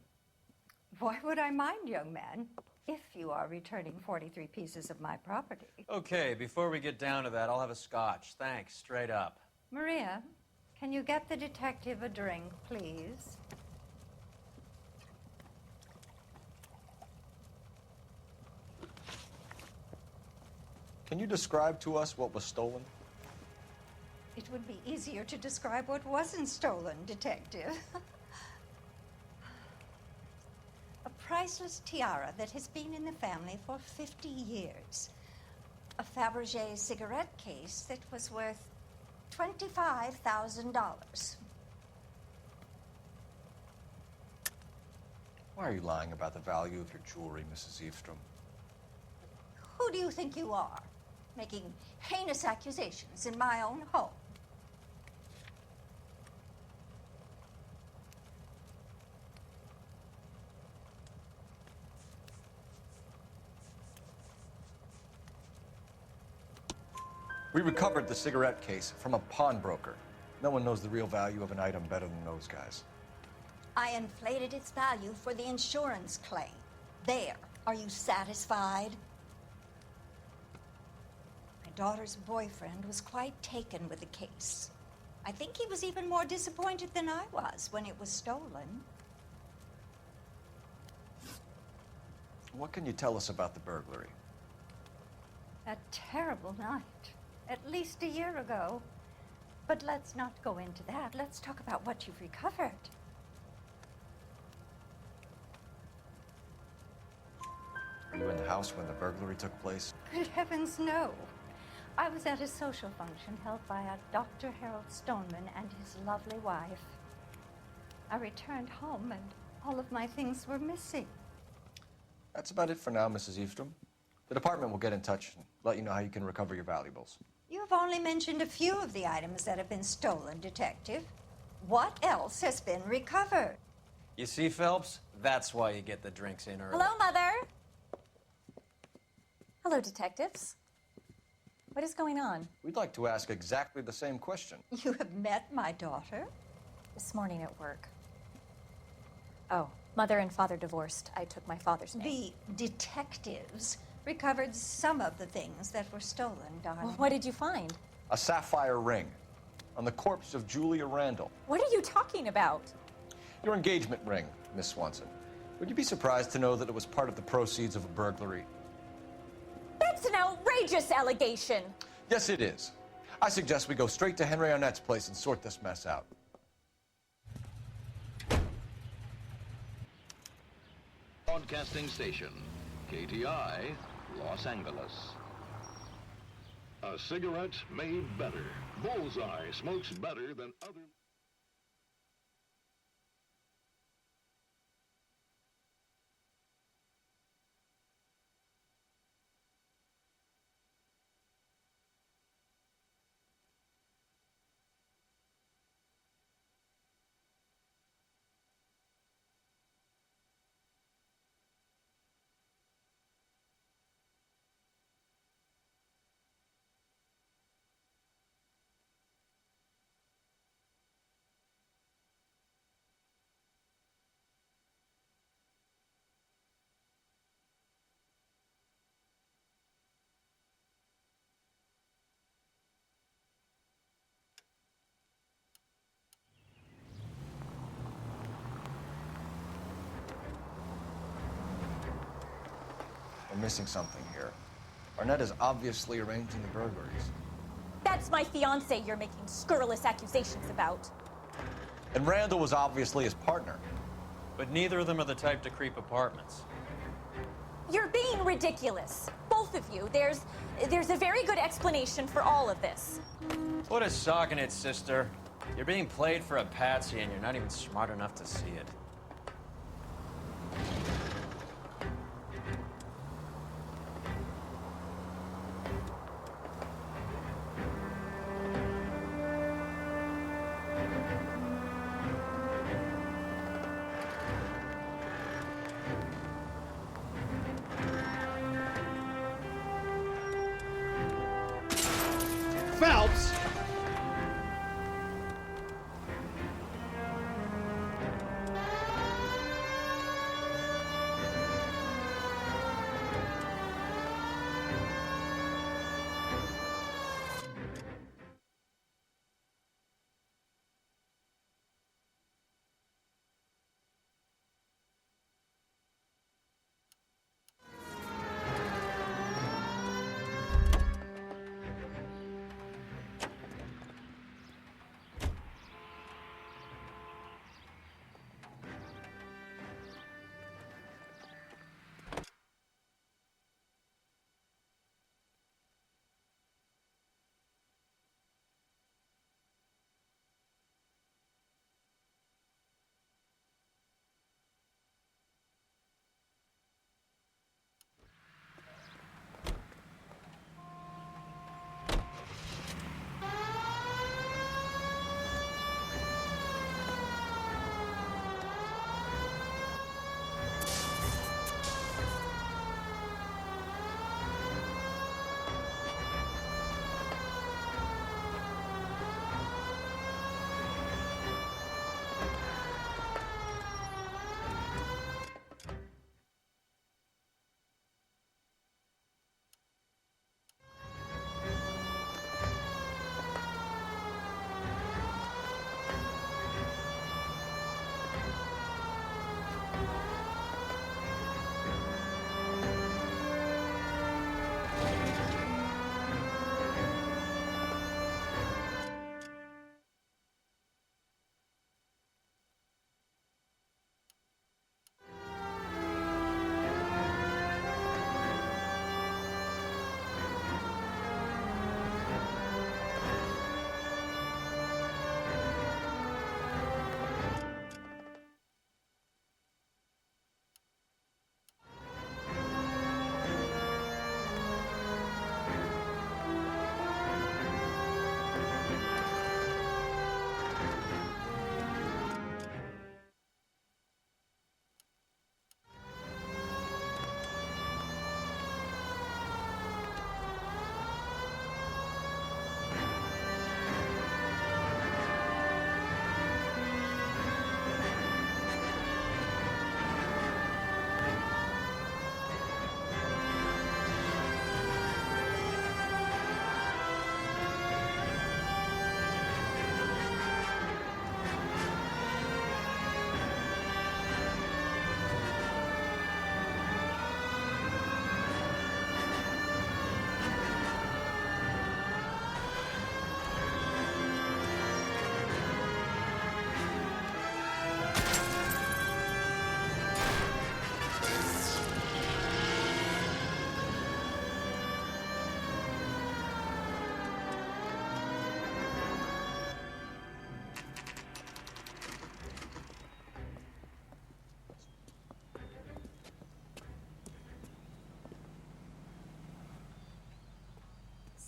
Why would I mind, young man, if you are returning 43 pieces of my property? Okay, before we get down to that, I'll have a scotch. Thanks, straight up. Maria, can you get the detective a drink, please? Can you describe to us what was stolen? It would be easier to describe what wasn't stolen, Detective. A priceless tiara that has been in the family for 50 years. A Fabergé cigarette case that was worth $25,000. Why are you lying about the value of your jewelry, Mrs. Eavestrom? Who do you think you are, making heinous accusations in my own home? We recovered the cigarette case from a pawnbroker. No one knows the real value of an item better than those guys. I inflated its value for the insurance claim. There. Are you satisfied? My daughter's boyfriend was quite taken with the case. I think he was even more disappointed than I was when it was stolen. What can you tell us about the burglary? A terrible night. At least a year ago. But let's not go into that. Let's talk about what you've recovered. Were you in the house when the burglary took place? Good heavens, no. I was at a social function held by a Dr. Harold Stoneman and his lovely wife. I returned home and all of my things were missing. That's about it for now, Mrs. Eavestrom. The department will get in touch and let you know how you can recover your valuables. You have only mentioned a few of the items that have been stolen, Detective. What else has been recovered? You see, Phelps? That's why you get the drinks in early. Hello, Mother. Hello, detectives. What is going on? We'd like to ask exactly the same question. You have met my daughter? This morning at work. Oh, mother and father divorced. I took my father's name. The detectives recovered some of the things that were stolen, darling. Well, what did you find? A sapphire ring on the corpse of Julia Randall. What are you talking about? Your engagement ring, Miss Swanson. Would you be surprised to know that it was part of the proceeds of a burglary? That's an outrageous allegation. Yes, it is. I suggest we go straight to Henry Arnett's place and sort this mess out. Broadcasting station, KTI, Los Angeles. A cigarette made better. Bullseye smokes better than other... We're missing something here. Arnett is obviously arranging the burglaries. That's my fiance you're making scurrilous accusations about. And Randall was obviously his partner. But neither of them are the type to creep apartments. You're being ridiculous. Both of you. There's There's a very good explanation for all of this. Put a sock in it, sister. You're being played for a patsy, and you're not even smart enough to see it. Phelps!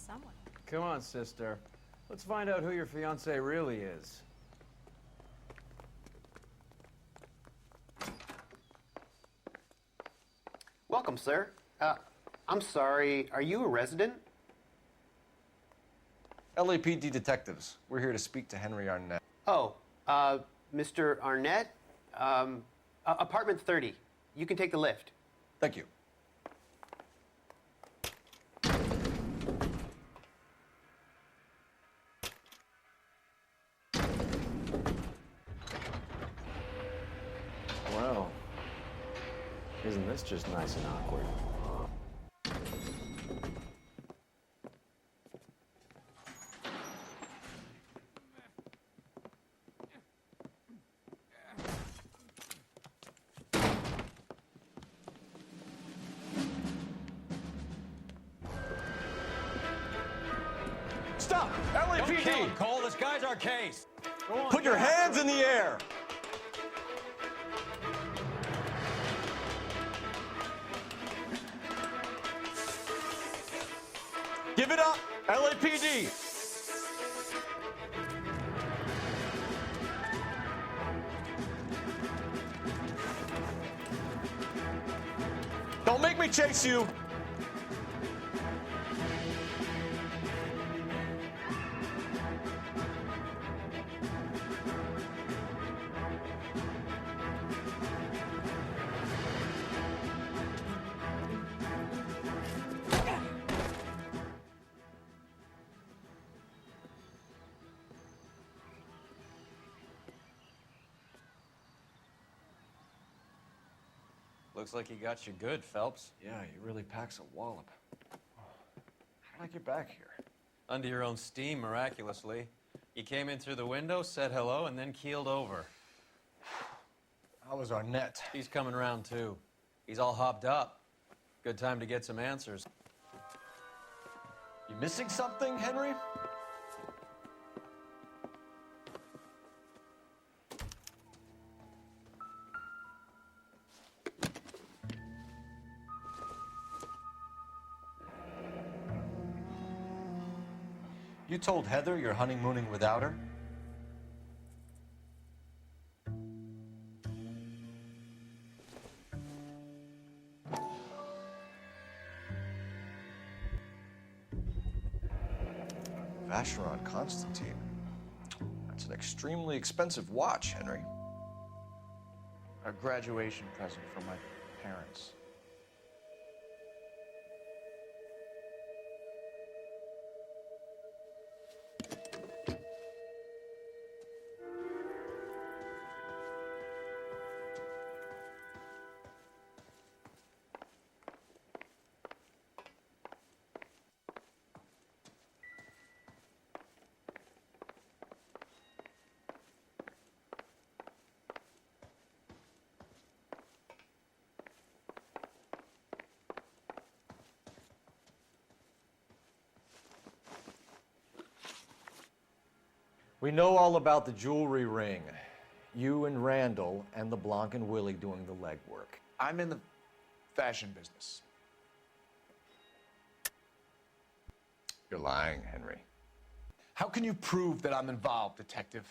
Someone. Come on, sister. Let's find out who your fiancé really is. Welcome, sir. I'm sorry, are you a resident? LAPD detectives. We're here to speak to Henry Arnett. Oh, Mr. Arnett? Apartment 30. You can take the lift. Thank you. Well, isn't this just nice and awkward? Stop! Don't kill LAPD! him, Cole. This guy's our case. Go on, Put your get out. hands in the air! Give it up, LAPD! Don't make me chase you! Looks like he got you good, Phelps. Yeah, he really packs a wallop. How did I get back here? Under your own steam, miraculously. You came in through the window, said hello, and then keeled over. How was Arnett? He's coming around, too. He's all hopped up. Good time to get some answers. You missing something, Henry? You told Heather you're honeymooning without her? Vacheron Constantine. That's an extremely expensive watch, Henry. A graduation present from my parents. We know all about the jewelry ring. You and Randall and LeBlanc and Willie doing the legwork. I'm in the fashion business. You're lying, Henry. How can you prove that I'm involved, detective?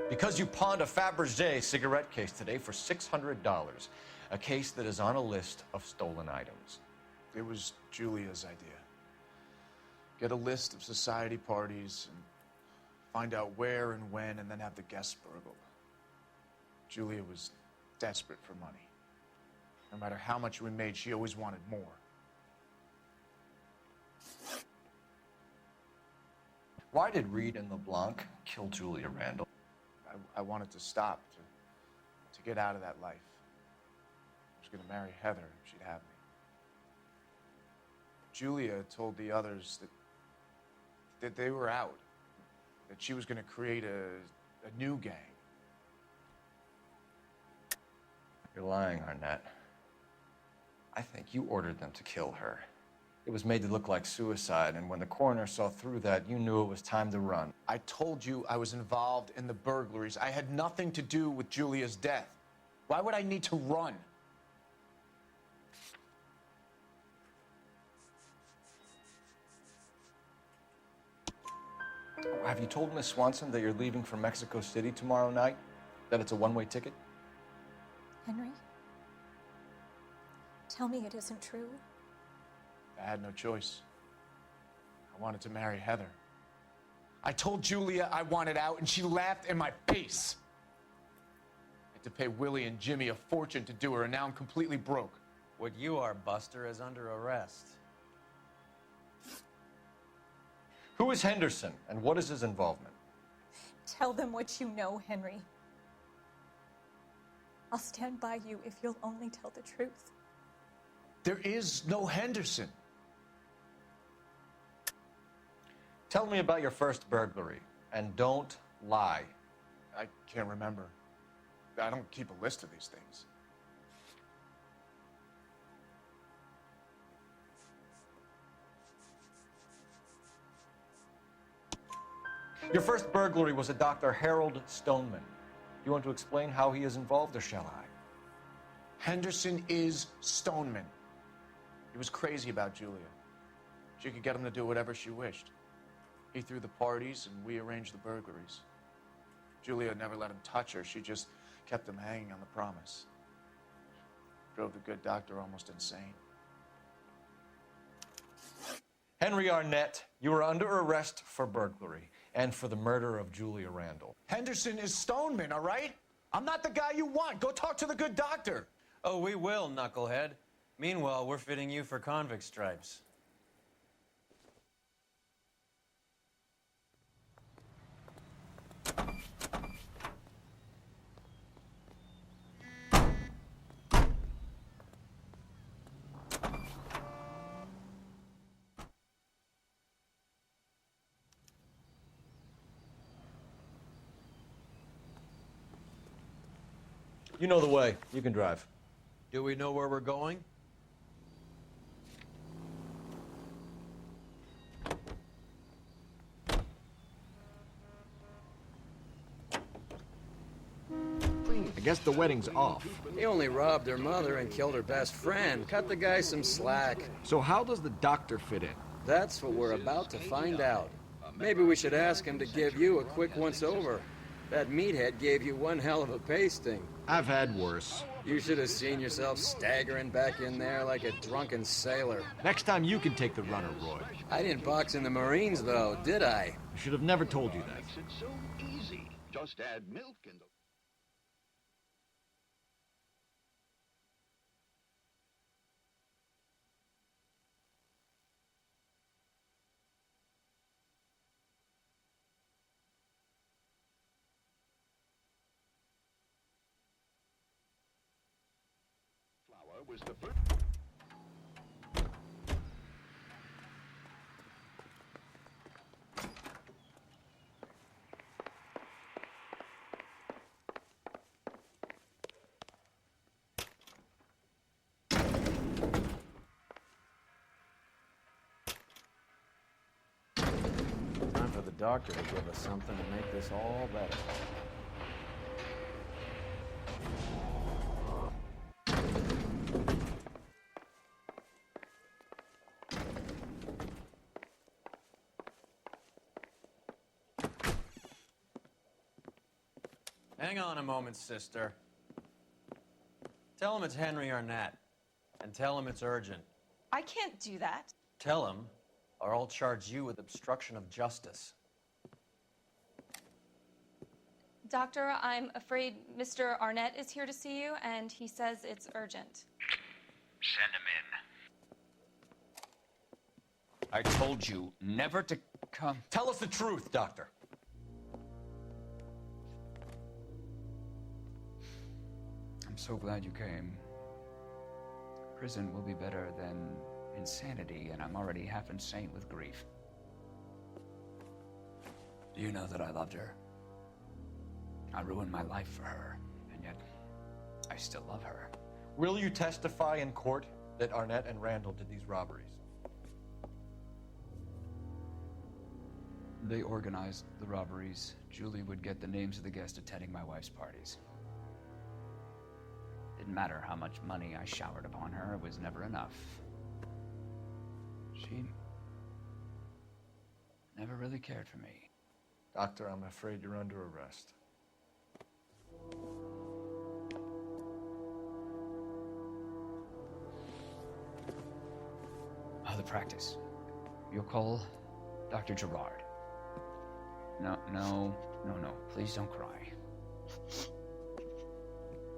Because you pawned a Fabergé cigarette case today for $600. A case that is on a list of stolen items. It was Julia's idea. Get a list of society parties and find out where and when, and then have the guests burgled. Julia was desperate for money. No matter how much we made, she always wanted more. Why did Reed and LeBlanc kill Julia Randall? I wanted to stop, to get out of that life. I was going to marry Heather if she'd have me. Julia told the others that they were out, that she was going to create a new gang. You're lying, Arnett. I think you ordered them to kill her. It was made to look like suicide, and when the coroner saw through that, you knew it was time to run. I told you I was involved in the burglaries. I had nothing to do with Julia's death. Why would I need to run? Have you told Miss Swanson that you're leaving for Mexico City tomorrow night? That it's a one-way ticket? Henry? Tell me it isn't true. I had no choice. I wanted to marry Heather. I told Julia I wanted out, and she laughed in my face. I had to pay Willie and Jimmy a fortune to do her, and now I'm completely broke. What you are, Buster, is under arrest. Who is Henderson, and what is his involvement? Tell them what you know, Henry. I'll stand by you if you'll only tell the truth. There is no Henderson. Tell me about your first burglary, and don't lie. I can't remember. I don't keep a list of these things. Your first burglary was at Dr. Harold Stoneman. Do you want to explain how he is involved, or shall I? Henderson is Stoneman. He was crazy about Julia. She could get him to do whatever she wished. He threw the parties, and we arranged the burglaries. Julia never let him touch her. She just kept him hanging on the promise. Drove the good doctor almost insane. Henry Arnett, you are under arrest for burglary and for the murder of Julia Randall. Henderson is Stoneman, all right? I'm not the guy you want. Go talk to the good doctor. Oh, we will, knucklehead. Meanwhile, we're fitting you for convict stripes. You know the way. You can drive. Do we know where we're going? I guess the wedding's off. He only robbed her mother and killed her best friend. Cut the guy some slack. So how does the doctor fit in? That's what we're about to find out. Maybe we should ask him to give you a quick once-over. That meathead gave you one hell of a pasting. I've had worse. You should have seen yourself staggering back in there like a drunken sailor. Next time you can take the runner, Roy. I didn't box in the Marines, though, did I? I should have never told you that. Makes it so easy. Just add milk and flour was the first. Time for the doctor to give us something to make this all better. Hang on a moment, sister. Tell him it's Henry Arnett, and tell him it's urgent. I can't do that. Tell him, or I'll charge you with obstruction of justice. Doctor, I'm afraid Mr. Arnett is here to see you, and he says it's urgent. Send him in. I told you never to come. Tell us the truth, Doctor. I'm so glad you came. Prison will be better than insanity, and I'm already half insane with grief. Do you know that I loved her? I ruined my life for her, and yet I still love her. Will you testify in court that Arnett and Randall did these robberies? They organized the robberies. Julie would get the names of the guests attending my wife's parties. Didn't matter how much money I showered upon her, it was never enough. She never really cared for me. Doctor, I'm afraid you're under arrest. Oh, the practice. You'll call Dr. Gerard. No. Please don't cry.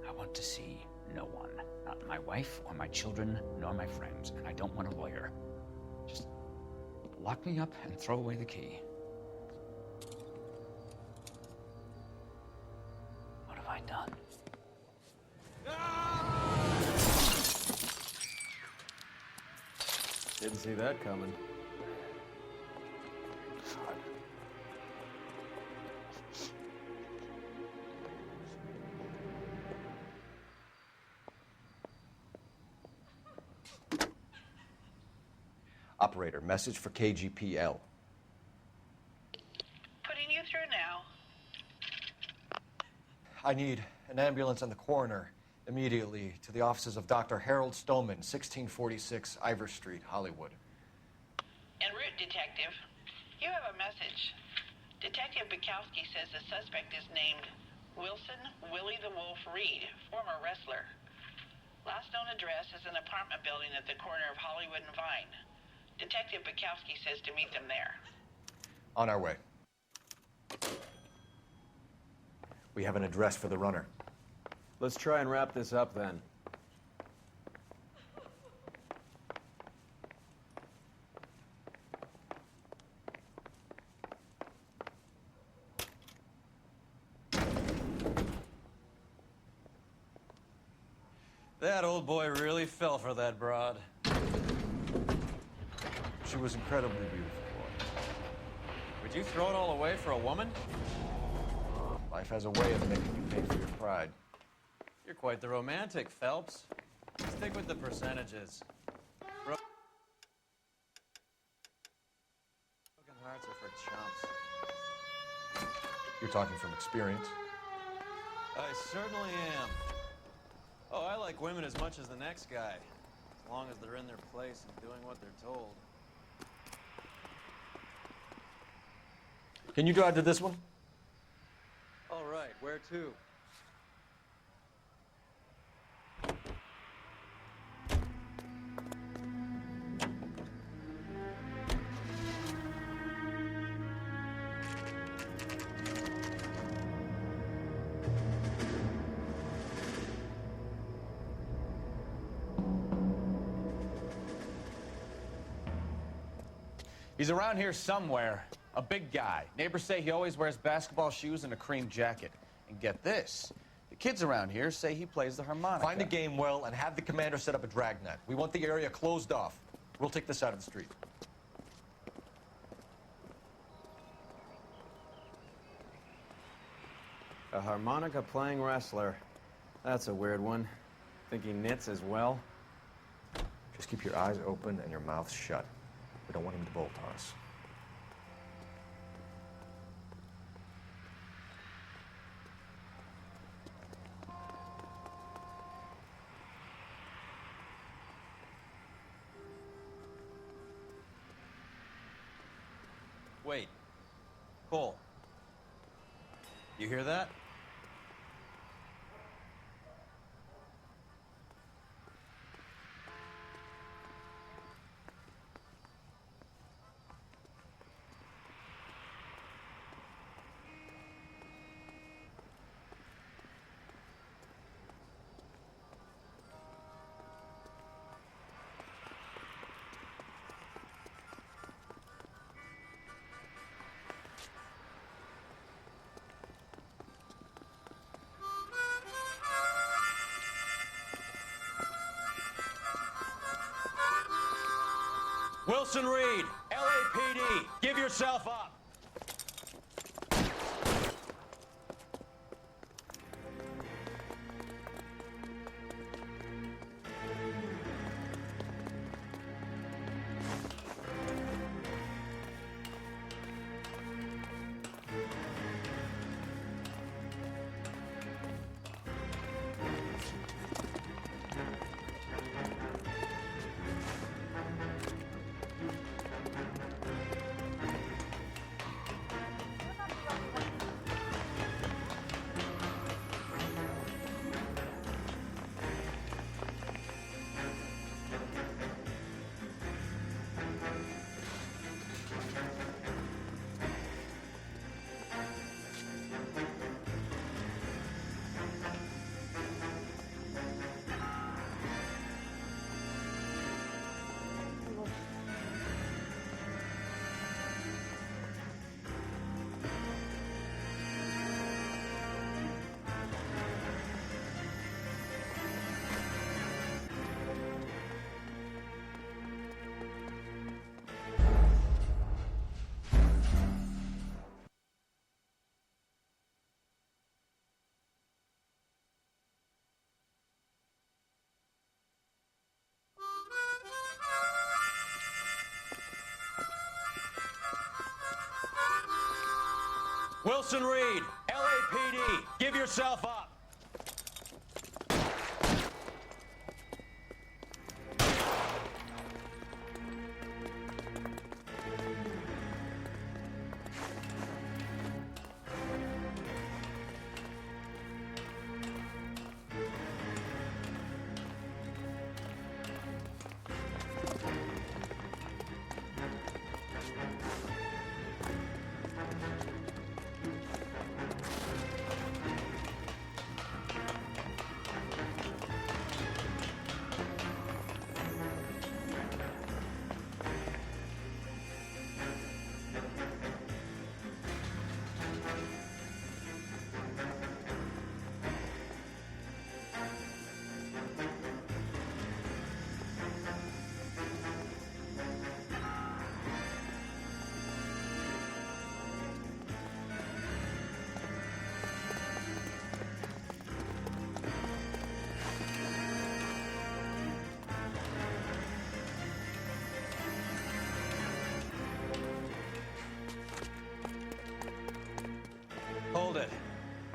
I want to see no one. Not my wife or my children, nor my friends. And I don't want a lawyer. Just lock me up and throw away the key. What have I done? Didn't see that coming. Operator, message for KGPL. Putting you through now. I need an ambulance and the coroner immediately to the offices of Dr. Harold Stoneman, 1646 Ivor Street, Hollywood. En route, Detective. You have a message. Detective Bukowski says the suspect is named Wilson Willie the Wolf Reed, former wrestler. Last known address is an apartment building at the corner of Hollywood and Vine. Detective Bukowski says to meet them there. On our way. We have an address for the runner. Let's try and wrap this up then. That old boy really fell for that broad. She was incredibly beautiful. Would you throw it all away for a woman? Life has a way of making you pay for your pride. You're quite the romantic, Phelps. Stick with the percentages. Broken hearts are for chumps. You're talking from experience. I certainly am. Oh, I like women as much as the next guy, as long as they're in their place and doing what they're told. Can you drive to this one? All right, where to? He's around here somewhere. A big guy. Neighbors say he always wears basketball shoes and a cream jacket. And get this, the kids around here say he plays the harmonica. Find the game well and have the commander set up a dragnet. We want the area closed off. We'll take this out of the street. A harmonica playing wrestler. That's a weird one. Think he knits as well? Just keep your eyes open and your mouth shut. We don't want him to bolt on us. Wait. Cole. You hear that? Wilson Reed, LAPD, give yourself up. Wilson Reed, LAPD, give yourself up. Hold it.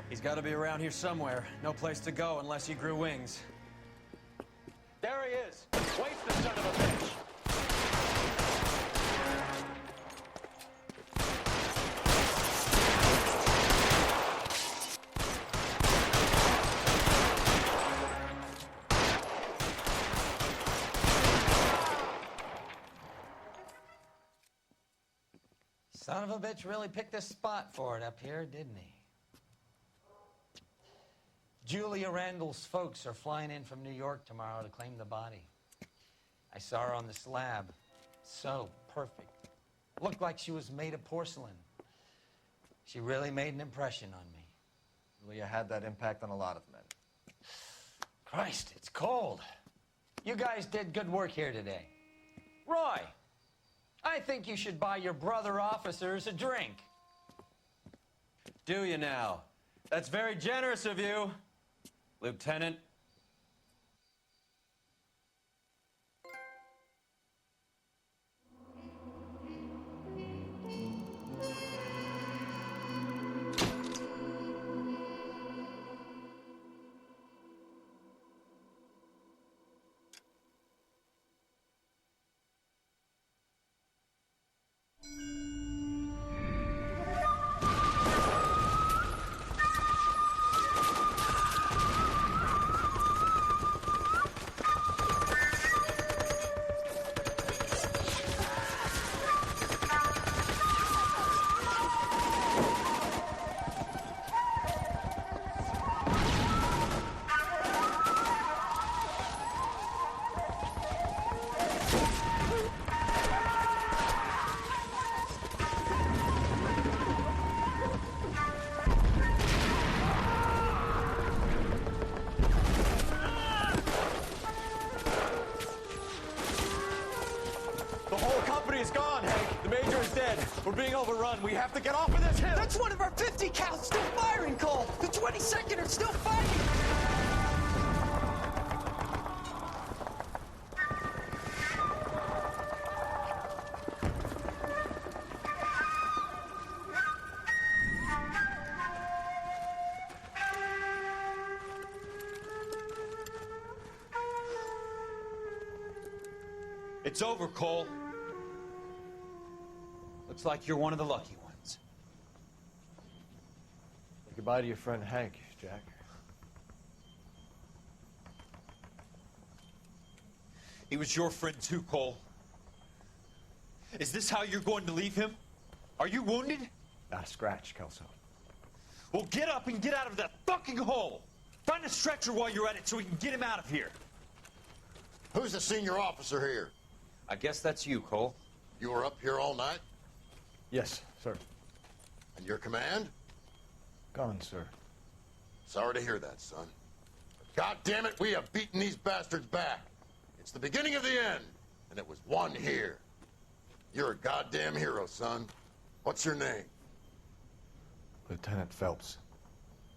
He's got to be around here somewhere. No place to go unless he grew wings. There he is! Waste the son of a bitch! Son of a bitch really picked a spot for it up here, didn't he? Julia Randall's folks are flying in from New York tomorrow to claim the body. I saw her on the slab. So perfect. Looked like she was made of porcelain. She really made an impression on me. Julia had that impact on a lot of men. Christ, it's cold. You guys did good work here today. Roy, I think you should buy your brother officers a drink. Do you now? That's very generous of you, Lieutenant. Is gone, Hank. The Major is dead. We're being overrun. We have to get off of this hill. That's one of our 50 cal still firing, Cole. The 22nd are still fighting. It's over, Cole. Looks like you're one of the lucky ones. Say goodbye to your friend Hank, Jack. He was your friend too, Cole. Is this how you're going to leave him? Are you wounded? Scratch, Kelso. Well, get up and get out of that fucking hole! Find a stretcher while you're at it so we can get him out of here. Who's the senior officer here? I guess that's you, Cole. You were up here all night? Yes, sir. And your command? Gone, sir. Sorry to hear that, son. But God damn it, we have beaten these bastards back. It's the beginning of the end, and it was one here. You're a goddamn hero, son. What's your name? Lieutenant Phelps,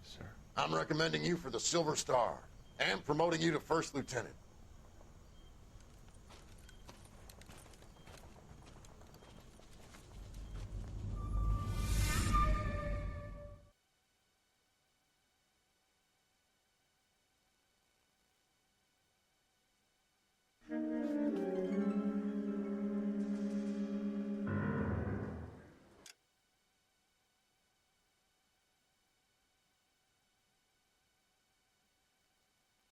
sir. I'm recommending you for the Silver Star and promoting you to First Lieutenant.